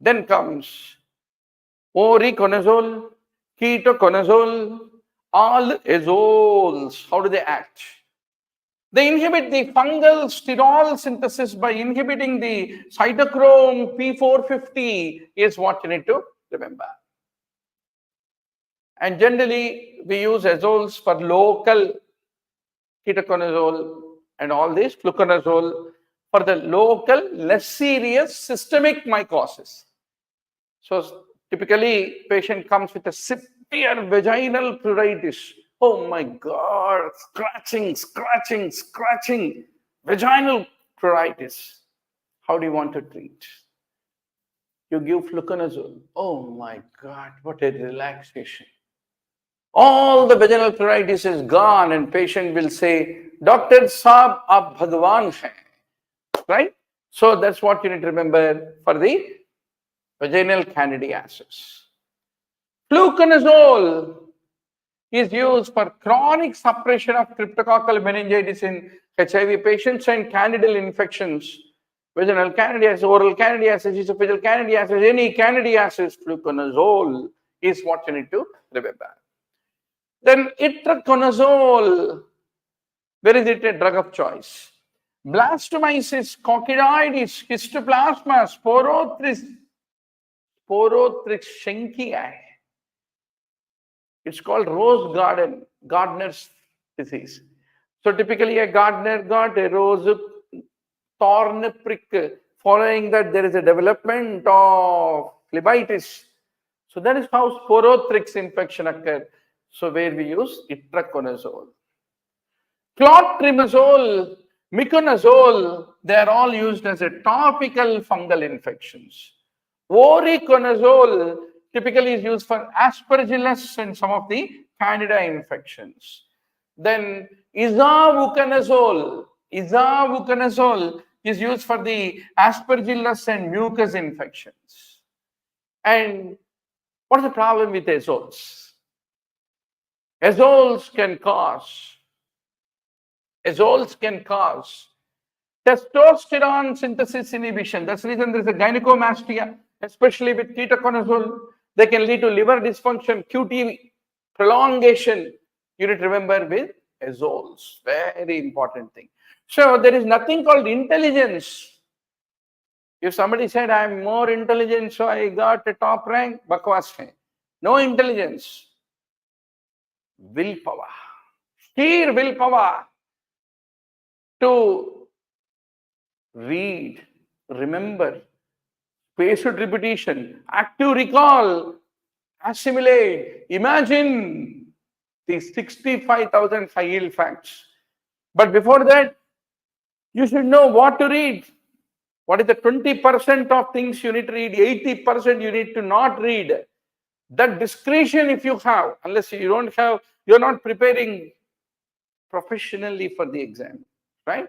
Then comes oriconazole, ketoconazole, all azoles. How do they act? They inhibit the fungal sterol synthesis by inhibiting the cytochrome P450 is what you need to remember. And generally, we use azoles for local ketoconazole and all this, fluconazole for the local, less serious systemic mycosis. So typically, patient comes with a severe vaginal pruritus. Oh my God, scratching, vaginal pruritus. How do you want to treat? You give fluconazole. Oh my God, what a relaxation. All the vaginal pruritus is gone and patient will say, Doctor Saab, aap Bhagwan hai. Right? So that's what you need to remember for the vaginal candidiasis. Fluconazole is used for chronic suppression of cryptococcal meningitis in HIV patients and candidal infections. Vaginal candidiasis, oral candidiasis, esophageal candidiasis, any candidiasis, fluconazole is what you need to remember. Then itraconazole, where is it a drug of choice? Blastomyces, coccidioides, histoplasma, Sporothrix schenkii. It's called rose gardener's disease. So typically a gardener got a rose thorn prick. Following that, there is a development of phlebitis. So that is how Sporothrix infection occurs. So where we use itraconazole. Clotrimazole, miconazole, they are all used as a topical fungal infections. Voriconazole typically is used for aspergillus and some of the candida infections. Then izavuconazole is used for the aspergillus and mucus infections. And what is the problem with azoles? Azoles can cause testosterone synthesis inhibition. That's the reason there is a gynecomastia, especially with ketoconazole. They can lead to liver dysfunction, QT prolongation. You need to remember with azoles. Very important thing. So there is nothing called intelligence. If somebody said, I'm more intelligent, so I got a top rank, bakwas hai. No intelligence. Willpower. Sheer willpower to read, remember, spaced repetition, active recall, assimilate. Imagine these 65,000 high yield facts. But before that, you should know what to read. What is the 20% of things you need to read, 80% you need to not read. That discretion, if you have, unless you don't have, you're not preparing professionally for the exam, right?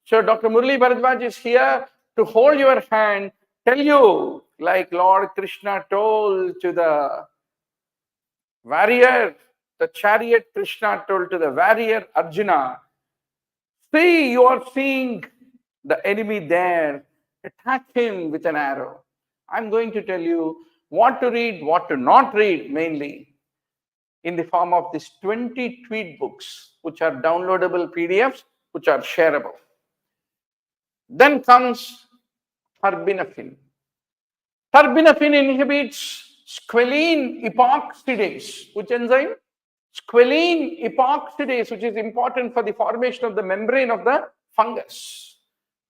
So Dr. Murli Bharadwaj is here to hold your hand, tell you, like Lord Krishna told to the warrior, the chariot Krishna told to the warrior Arjuna, see, you are seeing the enemy there, attack him with an arrow. I'm going to tell you what to read, what to not read, mainly in the form of these 20 tweet books, which are downloadable PDFs, which are shareable. Then comes terbinafine. Terbinafine inhibits squalene epoxidase. Which enzyme? Squalene epoxidase, which is important for the formation of the membrane of the fungus.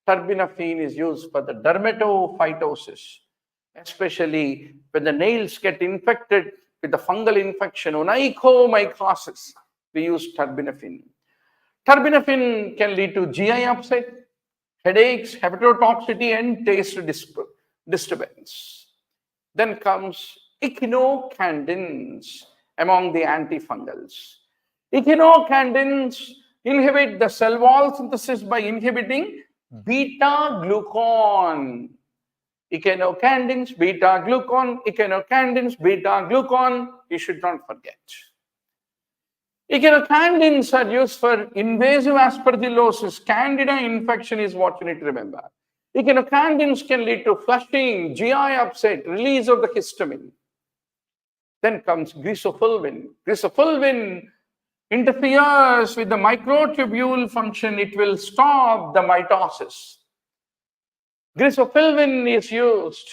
Terbinafine is used for the dermatophytosis, especially when the nails get infected with the fungal infection, onychomycosis. We use terbinafine. Terbinafine can lead to GI upset, headaches, hepatotoxicity, and taste disturbance. Then comes echinocandins among the antifungals. Echinocandins inhibit the cell wall synthesis by inhibiting beta-glucan. Echinocandins, beta-glucan, echinocandins, beta-glucan, you should not forget. Echinocandins are used for invasive aspergillosis. Candida infection is what you need to remember. Echinocandins can lead to flushing, GI upset, release of the histamine. Then comes grisofulvin. Grisofulvin interferes with the microtubule function. It will stop the mitosis. Grisofulvin is used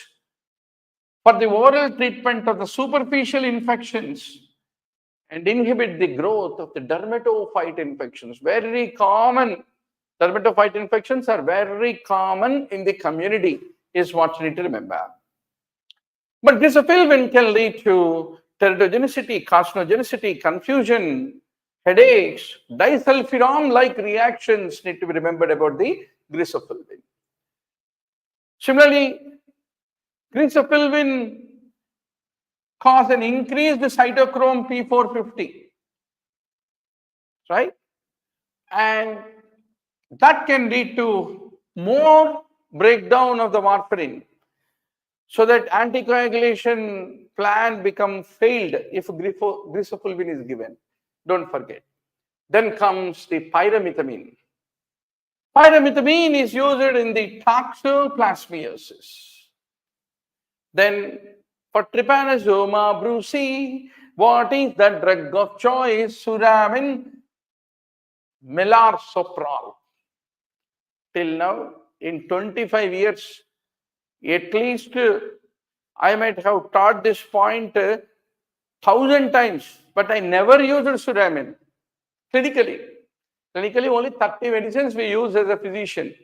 for the oral treatment of the superficial infections and inhibit the growth of the dermatophyte infections. Very common. Dermatophyte infections are very common in the community, is what you need to remember. But grisofulvin can lead to teratogenicity, carcinogenicity, confusion, headaches, disulfiram-like reactions need to be remembered about the grisofulvin. Similarly, grisofulvin cause an increased cytochrome P450, right? And that can lead to more breakdown of the warfarin, so that anticoagulation plan becomes failed if grisofulvin is given. Don't forget. Then comes the pyrimethamine. Pyrimethamine is used in the toxoplasmosis. Then for trypanosoma brucei, what is the drug of choice? Suramin, melarsoprol. Till now, in 25 years, at least I might have taught this point 1,000 times, but I never used suramin clinically. Clinically, only 30 medicines we use as a physician,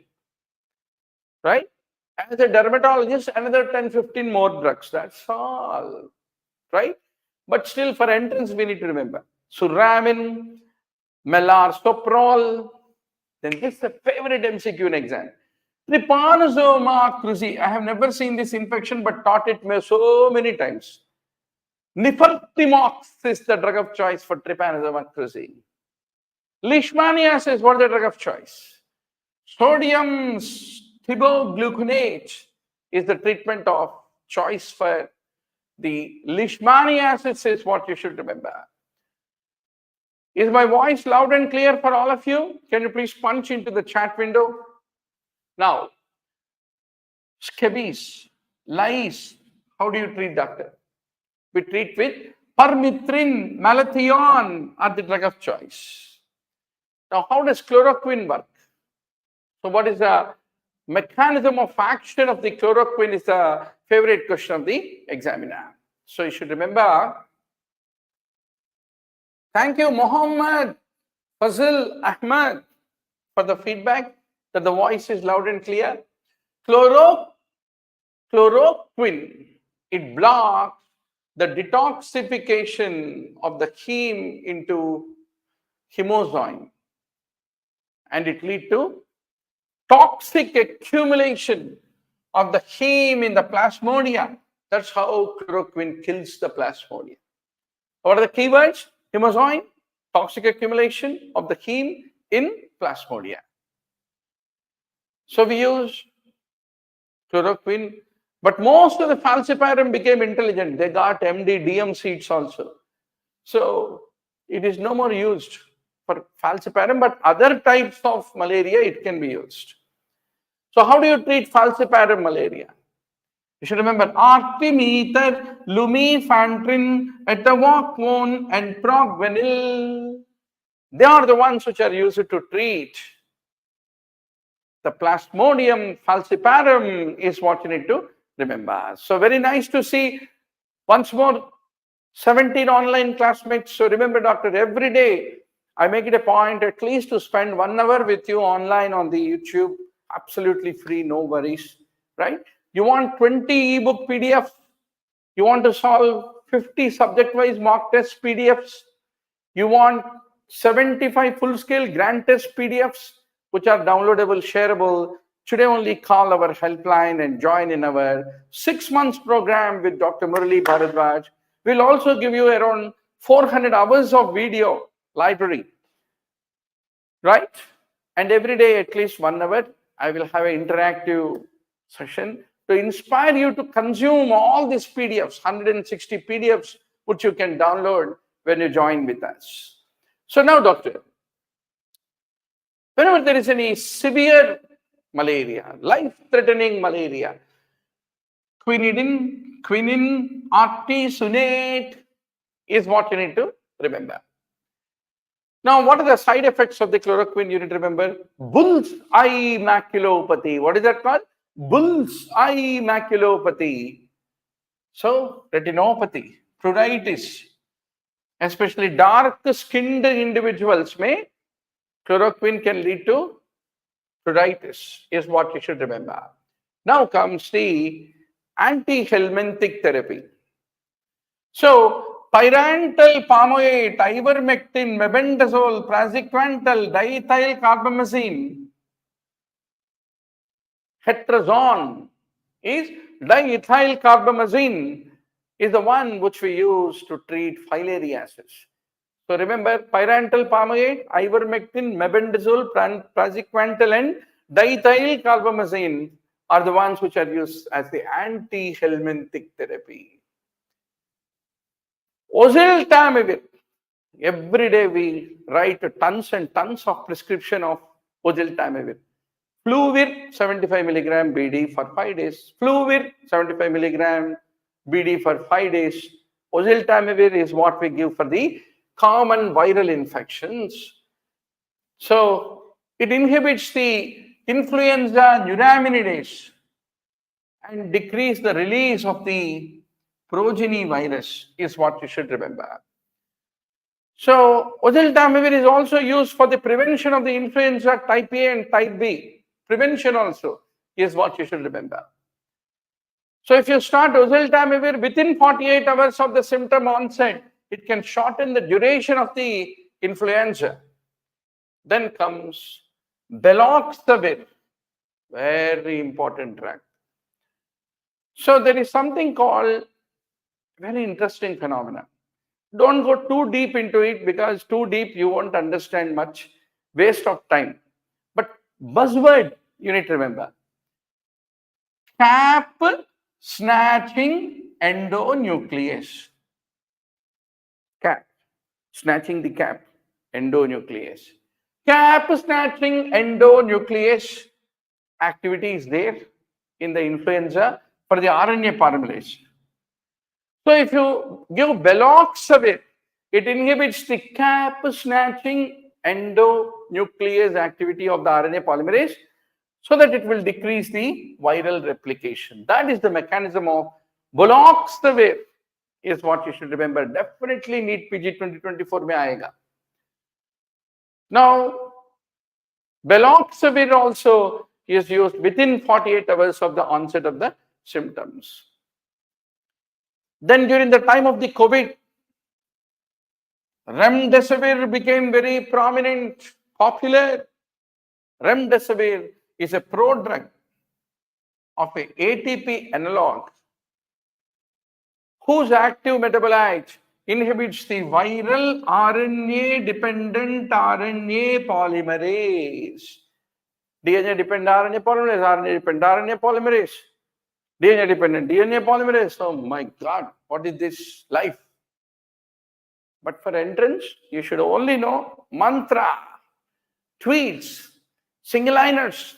right? As a dermatologist, another 10, 15 more drugs. That's all, right? But still, for entrance, we need to remember suramin, melarsoprol. Then this is a favorite MCQ in exam. Trypanosoma cruzi. I have never seen this infection, but taught it so many times. Nifurtimox is the drug of choice for Trypanosoma cruzi. Leishmaniasis is what is the drug of choice. Sodium thibogluconate is the treatment of choice for the leishmaniasis is what you should remember. Is my voice loud and clear for all of you? Can you please punch into the chat window? Now, scabies, lice, how do you treat, doctor? We treat with permethrin, malathion are the drug of choice. Now, how does chloroquine work? So, what is the mechanism of action of the chloroquine is the favorite question of the examiner. So, you should remember. Thank you, Mohammed Fazil Ahmed, for the feedback that the voice is loud and clear. Chloroquine, it blocks the detoxification of the heme into hemozyme, and it leads to toxic accumulation of the heme in the plasmodia. That's how chloroquine kills the plasmodia. What are the keywords? Hemozyme, toxic accumulation of the heme in plasmodia. So we use chloroquine, but most of the falciparum became intelligent. They got MD, DM seats also. So it is no more used for falciparum, but other types of malaria, it can be used. So how do you treat falciparum malaria? You should remember artemether, lumefantrine, etavoquone, and proguanil. They are the ones which are used to treat the Plasmodium falciparum is what you need to remember. So very nice to see once more 17 online classmates. So remember, doctor, every day I make it a point at least to spend 1 hour with you online on the YouTube, absolutely free, no worries, right? You want 20 ebook PDFs, you want to solve 50 subject-wise mock test PDFs, you want 75 full-scale grand test PDFs, which are downloadable, shareable. Today only call our helpline and join in our 6 months program with Dr. Murali Bharadwaj. We'll also give you around 400 hours of video library, right? And every day at least 1 hour, I will have an interactive session to inspire you to consume all these PDFs, 160 PDFs, which you can download when you join with us. So now, doctor, whenever there is any severe malaria, life-threatening malaria, quinine, artesunate is what you need to remember. Now, what are the side effects of the chloroquine? You need to remember bull's eye maculopathy. What is that called? Bull's eye maculopathy. So, retinopathy, pruritus, especially dark-skinned individuals may chloroquine can lead to pruritus, is what you should remember. Now comes the anti-helminthic therapy. So, pyrantel palmoate, ivermectin, mebendazole, praziquantel, diethyl carbamazine, hetrazone is diethyl carbamazine is the one which we use to treat filariasis. So remember, pyrantel palmoate, ivermectin, mebendazole, praziquantel, and diethyl carbamazine are the ones which are used as the anti-helminthic therapy. Oseltamivir. Every day we write tons and tons of prescription of oseltamivir. Fluvir 75 milligram BD for 5 days. Fluvir 75 milligram BD for 5 days. Oseltamivir is what we give for the common viral infections. So it inhibits the influenza neuraminidase and decrease the release of the progeny virus is what you should remember. So oseltamivir is also used for the prevention of the influenza type A and type B. Prevention also is what you should remember. So if you start oseltamivir within 48 hours of the symptom onset, it can shorten the duration of the influenza. Then comes baloxavir, very important drug. So there is something called very interesting phenomena. Don't go too deep into it because too deep you won't understand much, waste of time. But buzzword you need to remember. Cap snatching endonuclease. Cap, snatching the cap, endonuclease. Cap snatching endonuclease activity is there in the influenza for the RNA polymerase. So if you give baloxavir, it inhibits the cap snatching endonuclease activity of the RNA polymerase so that it will decrease the viral replication. That is the mechanism of baloxavir, is what you should remember. Definitely NEETPG 2024 mein aayega. Now, baloxavir also is used within 48 hours of the onset of the symptoms. Then during the time of the COVID, remdesivir became very prominent, popular. Remdesivir is a prodrug of a ATP analog whose active metabolite inhibits the viral RNA-dependent RNA polymerase. DNA-dependent RNA polymerase, RNA-dependent RNA polymerase, DNA-dependent DNA polymerase. Oh my God, what is this life? But for entrance, you should only know mantra, tweets, single-liners,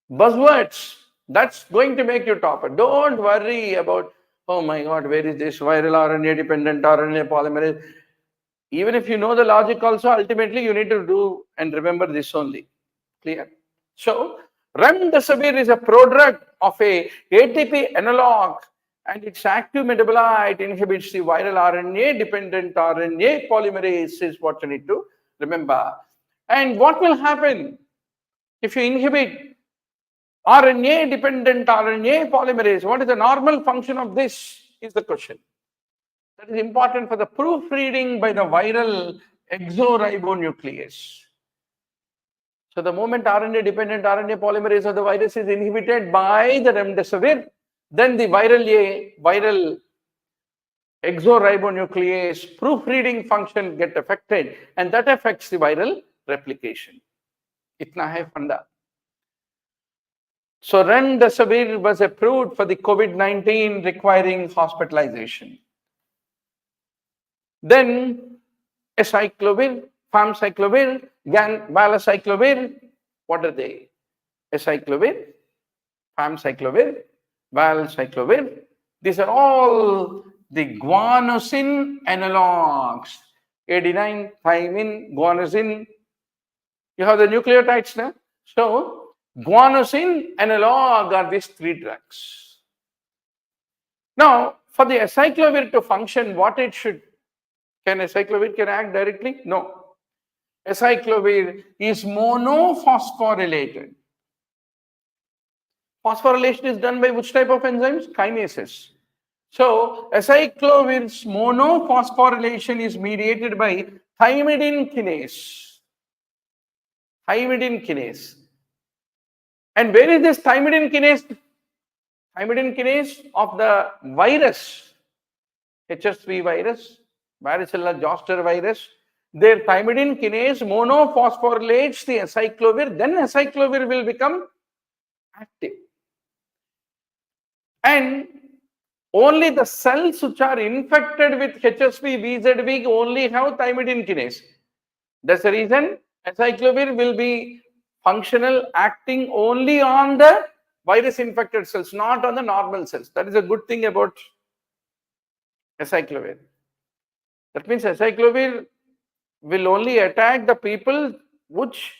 buzzwords. That's going to make you topper. Don't worry about, oh my God, where is this viral RNA-dependent RNA polymerase? Even if you know the logic also, ultimately you need to do and remember this only. Clear? So, remdesivir is a prodrug of a ATP analog, and its active metabolite inhibits the viral RNA-dependent RNA polymerase, is what you need to remember. And what will happen if you inhibit RNA-dependent RNA polymerase? What is the normal function of this is the question. That is important for the proofreading by the viral exoribonuclease. So the moment RNA-dependent RNA polymerase of the virus is inhibited by the remdesivir, then the viral exoribonuclease proofreading function get affected, and that affects the viral replication. Itna hai funda. So remdesivir was approved for the COVID-19 requiring hospitalization. Then acyclovir, famciclovir, valacyclovir, what are they? Acyclovir, famciclovir, valacyclovir. These are all the guanosine analogs. Adenine, thymine, guanosine. You have the nucleotides now. So, guanosine analog are these three drugs. Now, for the acyclovir to function, what it should, can acyclovir act directly? No. Acyclovir is monophosphorylated. Phosphorylation is done by which type of enzymes? Kinases. So, acyclovir's monophosphorylation is mediated by thymidine kinase. Thymidine kinase. And where is this thymidine kinase? Thymidine kinase of the virus, HSV virus, varicella zoster virus. Their thymidine kinase monophosphorylates the acyclovir, then acyclovir will become active. And only the cells which are infected with HSV, VZV only have thymidine kinase. That's the reason acyclovir will be functional, acting only on the virus infected cells, not on the normal cells. That is a good thing about acyclovir. That means acyclovir will only attack the people which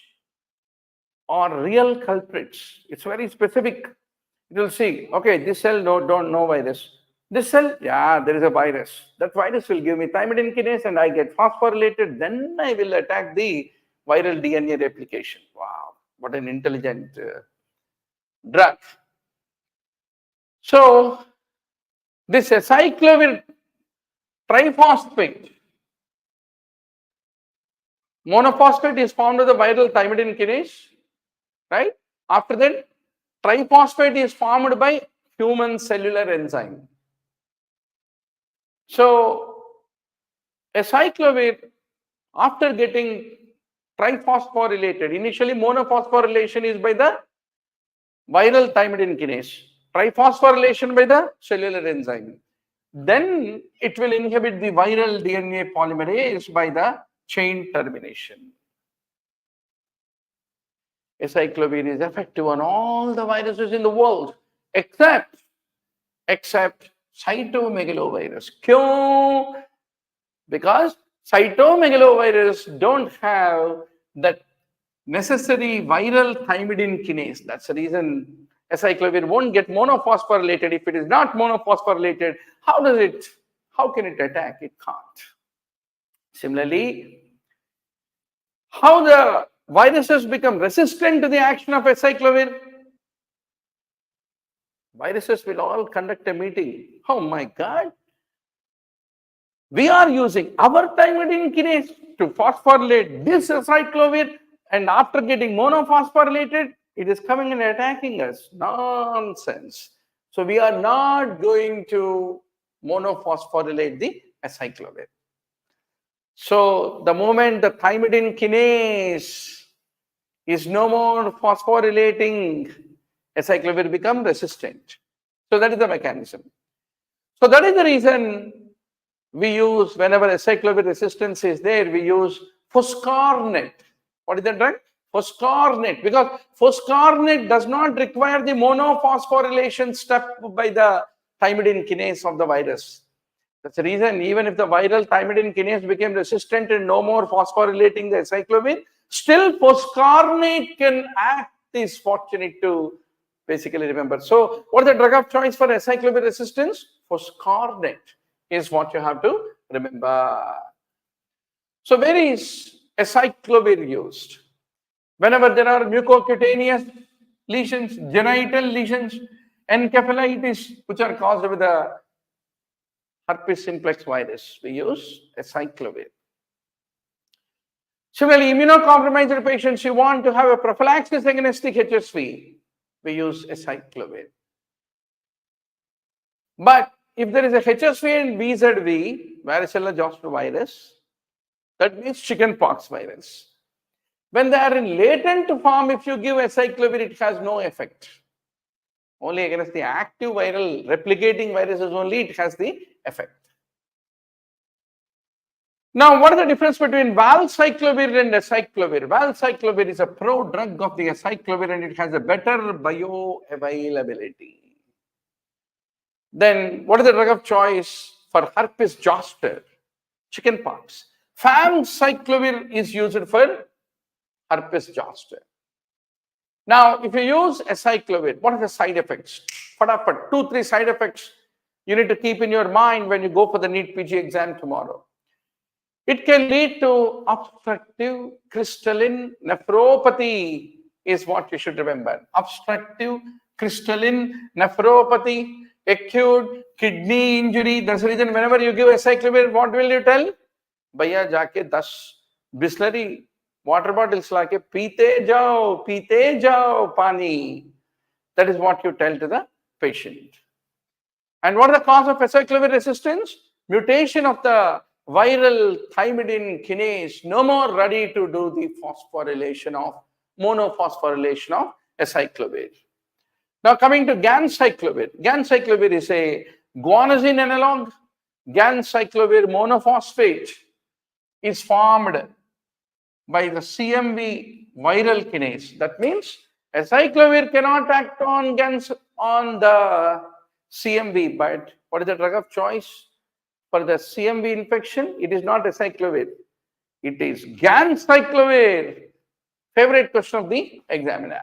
are real culprits. It's very specific. It will see, okay, this cell no virus. This cell, yeah, there is a virus. That virus will give me thymidine kinase and I get phosphorylated. Then I will attack the viral DNA replication. Wow, what an intelligent drug. So, this acyclovir triphosphate, monophosphate is formed of the viral thymidine kinase, right? After that, triphosphate is formed by human cellular enzyme. So, acyclovir, after getting triphosphorylated, initially monophosphorylation is by the viral thymidine kinase, triphosphorylation by the cellular enzyme. Then it will inhibit the viral DNA polymerase by the chain termination. Acyclovir is effective on all the viruses in the world except cytomegalovirus. Kyun? Because cytomegalovirus don't have that necessary viral thymidine kinase. That's the reason acyclovir won't get monophosphorylated. If it is not monophosphorylated, how can it attack? It can't. Similarly, how the viruses become resistant to the action of acyclovir? Viruses will all conduct a meeting. Oh my God. We are using our thymidine kinase to phosphorylate this acyclovir, and after getting monophosphorylated, it is coming and attacking us. Nonsense. So we are not going to monophosphorylate the acyclovir. So the moment the thymidine kinase is no more phosphorylating, acyclovir become resistant. So that is the mechanism. So that is the reason we use, whenever acyclovir resistance is there, we use foscarnet. What is that drug? Foscarnet. Because foscarnet does not require the monophosphorylation step by the thymidine kinase of the virus. That's the reason, even if the viral thymidine kinase became resistant and no more phosphorylating the acyclovir, still foscarnet can act, is fortunate to basically remember. So what is the drug of choice for acyclovir resistance? Foscarnet is what you have to remember. So where is acyclovir used? Whenever there are mucocutaneous lesions, genital lesions, encephalitis, which are caused by the herpes simplex virus, we use acyclovir. Similarly, immunocompromised patients, you want to have a prophylaxis against the HSV, we use acyclovir. But if there is a HSV and VZV, varicella zoster virus, that means chickenpox virus. When they are in latent form, if you give acyclovir, it has no effect. Only against the active viral replicating viruses only it has the effect. Now, what is the difference between valcyclovir and acyclovir? Valcyclovir is a pro-drug of the acyclovir and it has a better bioavailability. Then, what is the drug of choice for herpes zoster, chickenpox? Famciclovir is used for herpes zoster. Now, if you use acyclovir, what are the side effects? Fatapat, 2-3 side effects you need to keep in your mind when you go for the NEETPG exam tomorrow. It can lead to obstructive crystalline nephropathy is what you should remember. Obstructive crystalline nephropathy, acute kidney injury. That's the reason whenever you give acyclovir, what will you tell? Bhaiya jaake 10 Bisleri water bottles laake peete jao pani. That is what you tell to the patient. And what are the cause of acyclovir resistance? Mutation of the viral thymidine kinase, no more ready to do the phosphorylation of monophosphorylation of acyclovir. Now coming to ganciclovir. Ganciclovir is a guanosine analog. Ganciclovir monophosphate is formed by the CMV viral kinase. That means acyclovir cannot act on the CMV, but what is the drug of choice for the CMV infection? It is not acyclovir. It is ganciclovir. Favorite question of the examiner.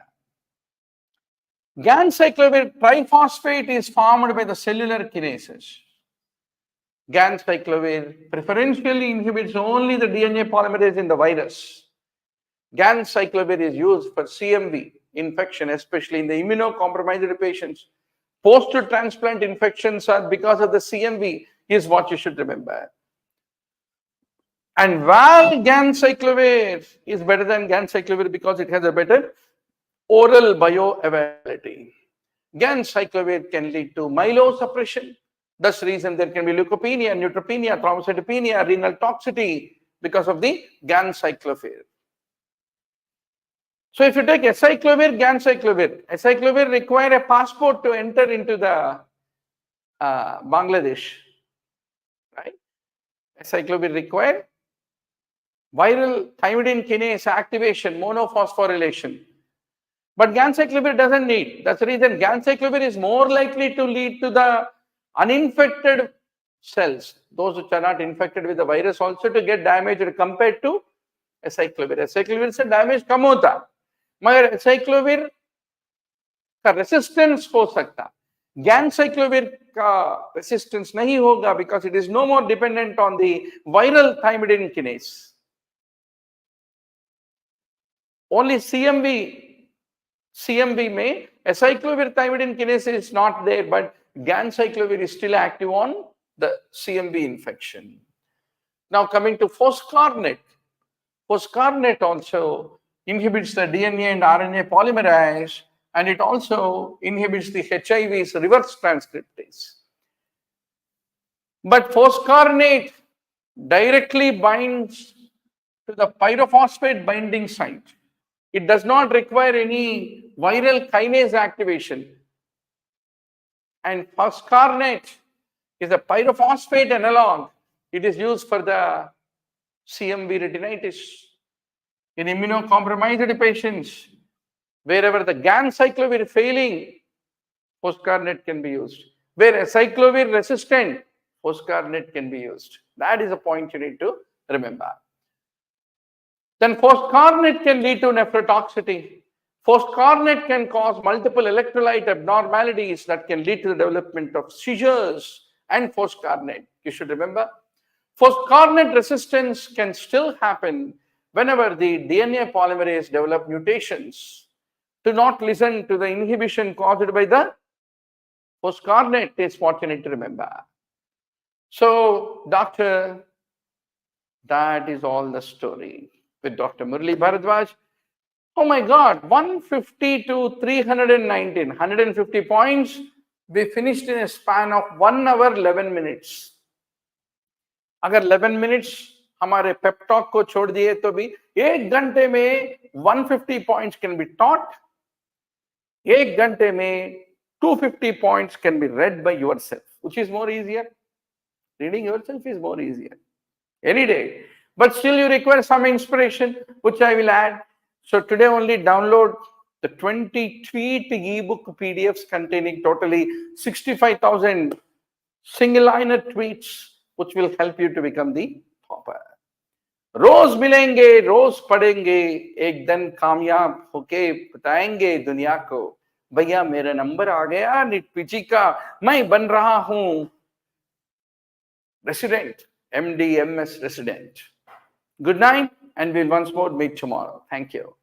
Ganciclovir triphosphate is formed by the cellular kinases. Ganciclovir preferentially inhibits only the DNA polymerase in the virus. Ganciclovir is used for CMV infection, especially in the immunocompromised patients. Post-transplant infections are because of the CMV is what you should remember. And valganciclovir is better than ganciclovir because it has a better oral bioavailability. Ganciclovir can lead to myelosuppression. That's the reason there can be leukopenia, neutropenia, thrombocytopenia, renal toxicity because of the ganciclovir. So if you take acyclovir, ganciclovir, acyclovir require a passport to enter into the Bangladesh, right? Acyclovir require viral thymidine kinase activation, monophosphorylation. But ganciclovir doesn't need. That's the reason ganciclovir is more likely to lead to the uninfected cells, those which are not infected with the virus also to get damaged compared to acyclovir. Acyclovir से damage कम होता, मगर acyclovir का resistance हो सकता, ganciclovir का resistance नहीं होगा because it is no more dependent on the viral thymidine kinase. Only CMV में acyclovir thymidine kinase is not there, but ganciclovir is still active on the CMV infection. Now coming to foscarnet. Foscarnet also inhibits the DNA and RNA polymerase, and it also inhibits the HIV's reverse transcriptase. But foscarnet directly binds to the pyrophosphate binding site. It does not require any viral kinase activation. And foscarnet is a pyrophosphate analog. It is used for the CMV retinitis. In immunocompromised patients, wherever the ganciclovir failing, foscarnet can be used. Where acyclovir resistant, foscarnet can be used. That is a point you need to remember. Then foscarnet can lead to nephrotoxicity. Foscarnet can cause multiple electrolyte abnormalities that can lead to the development of seizures and foscarnet. You should remember. Foscarnet resistance can still happen whenever the DNA polymerase develop mutations to not listen to the inhibition caused by the foscarnet is what you need to remember. So, doctor, that is all the story with Dr. Murali Bharadwaj. Oh my God, 150 to 319, 150 points. We finished in a span of 1 hour 11 minutes. अगर 11 minutes हमारे pep talk को छोड़ दिए तो भी 1 घंटे में 150 points can be taught. 1 घंटे में 250 points can be read by yourself. Which is more easier? Reading yourself is more easier. Any day. But still you require some inspiration, which I will add. So today only download the 20 NEETPG ebook PDFs containing totally 65,000 single-liner tweets, which will help you to become the topper. रोज मिलेंगे, रोज पढ़ेंगे, एक दिन कामयाब होके बताएंगे दुनिया को, भैया मेरा नंबर आ गया नीटपीजी का, मैं बन रहा हूं resident, MD, MS resident. Good night, and we'll once more meet tomorrow. Thank you.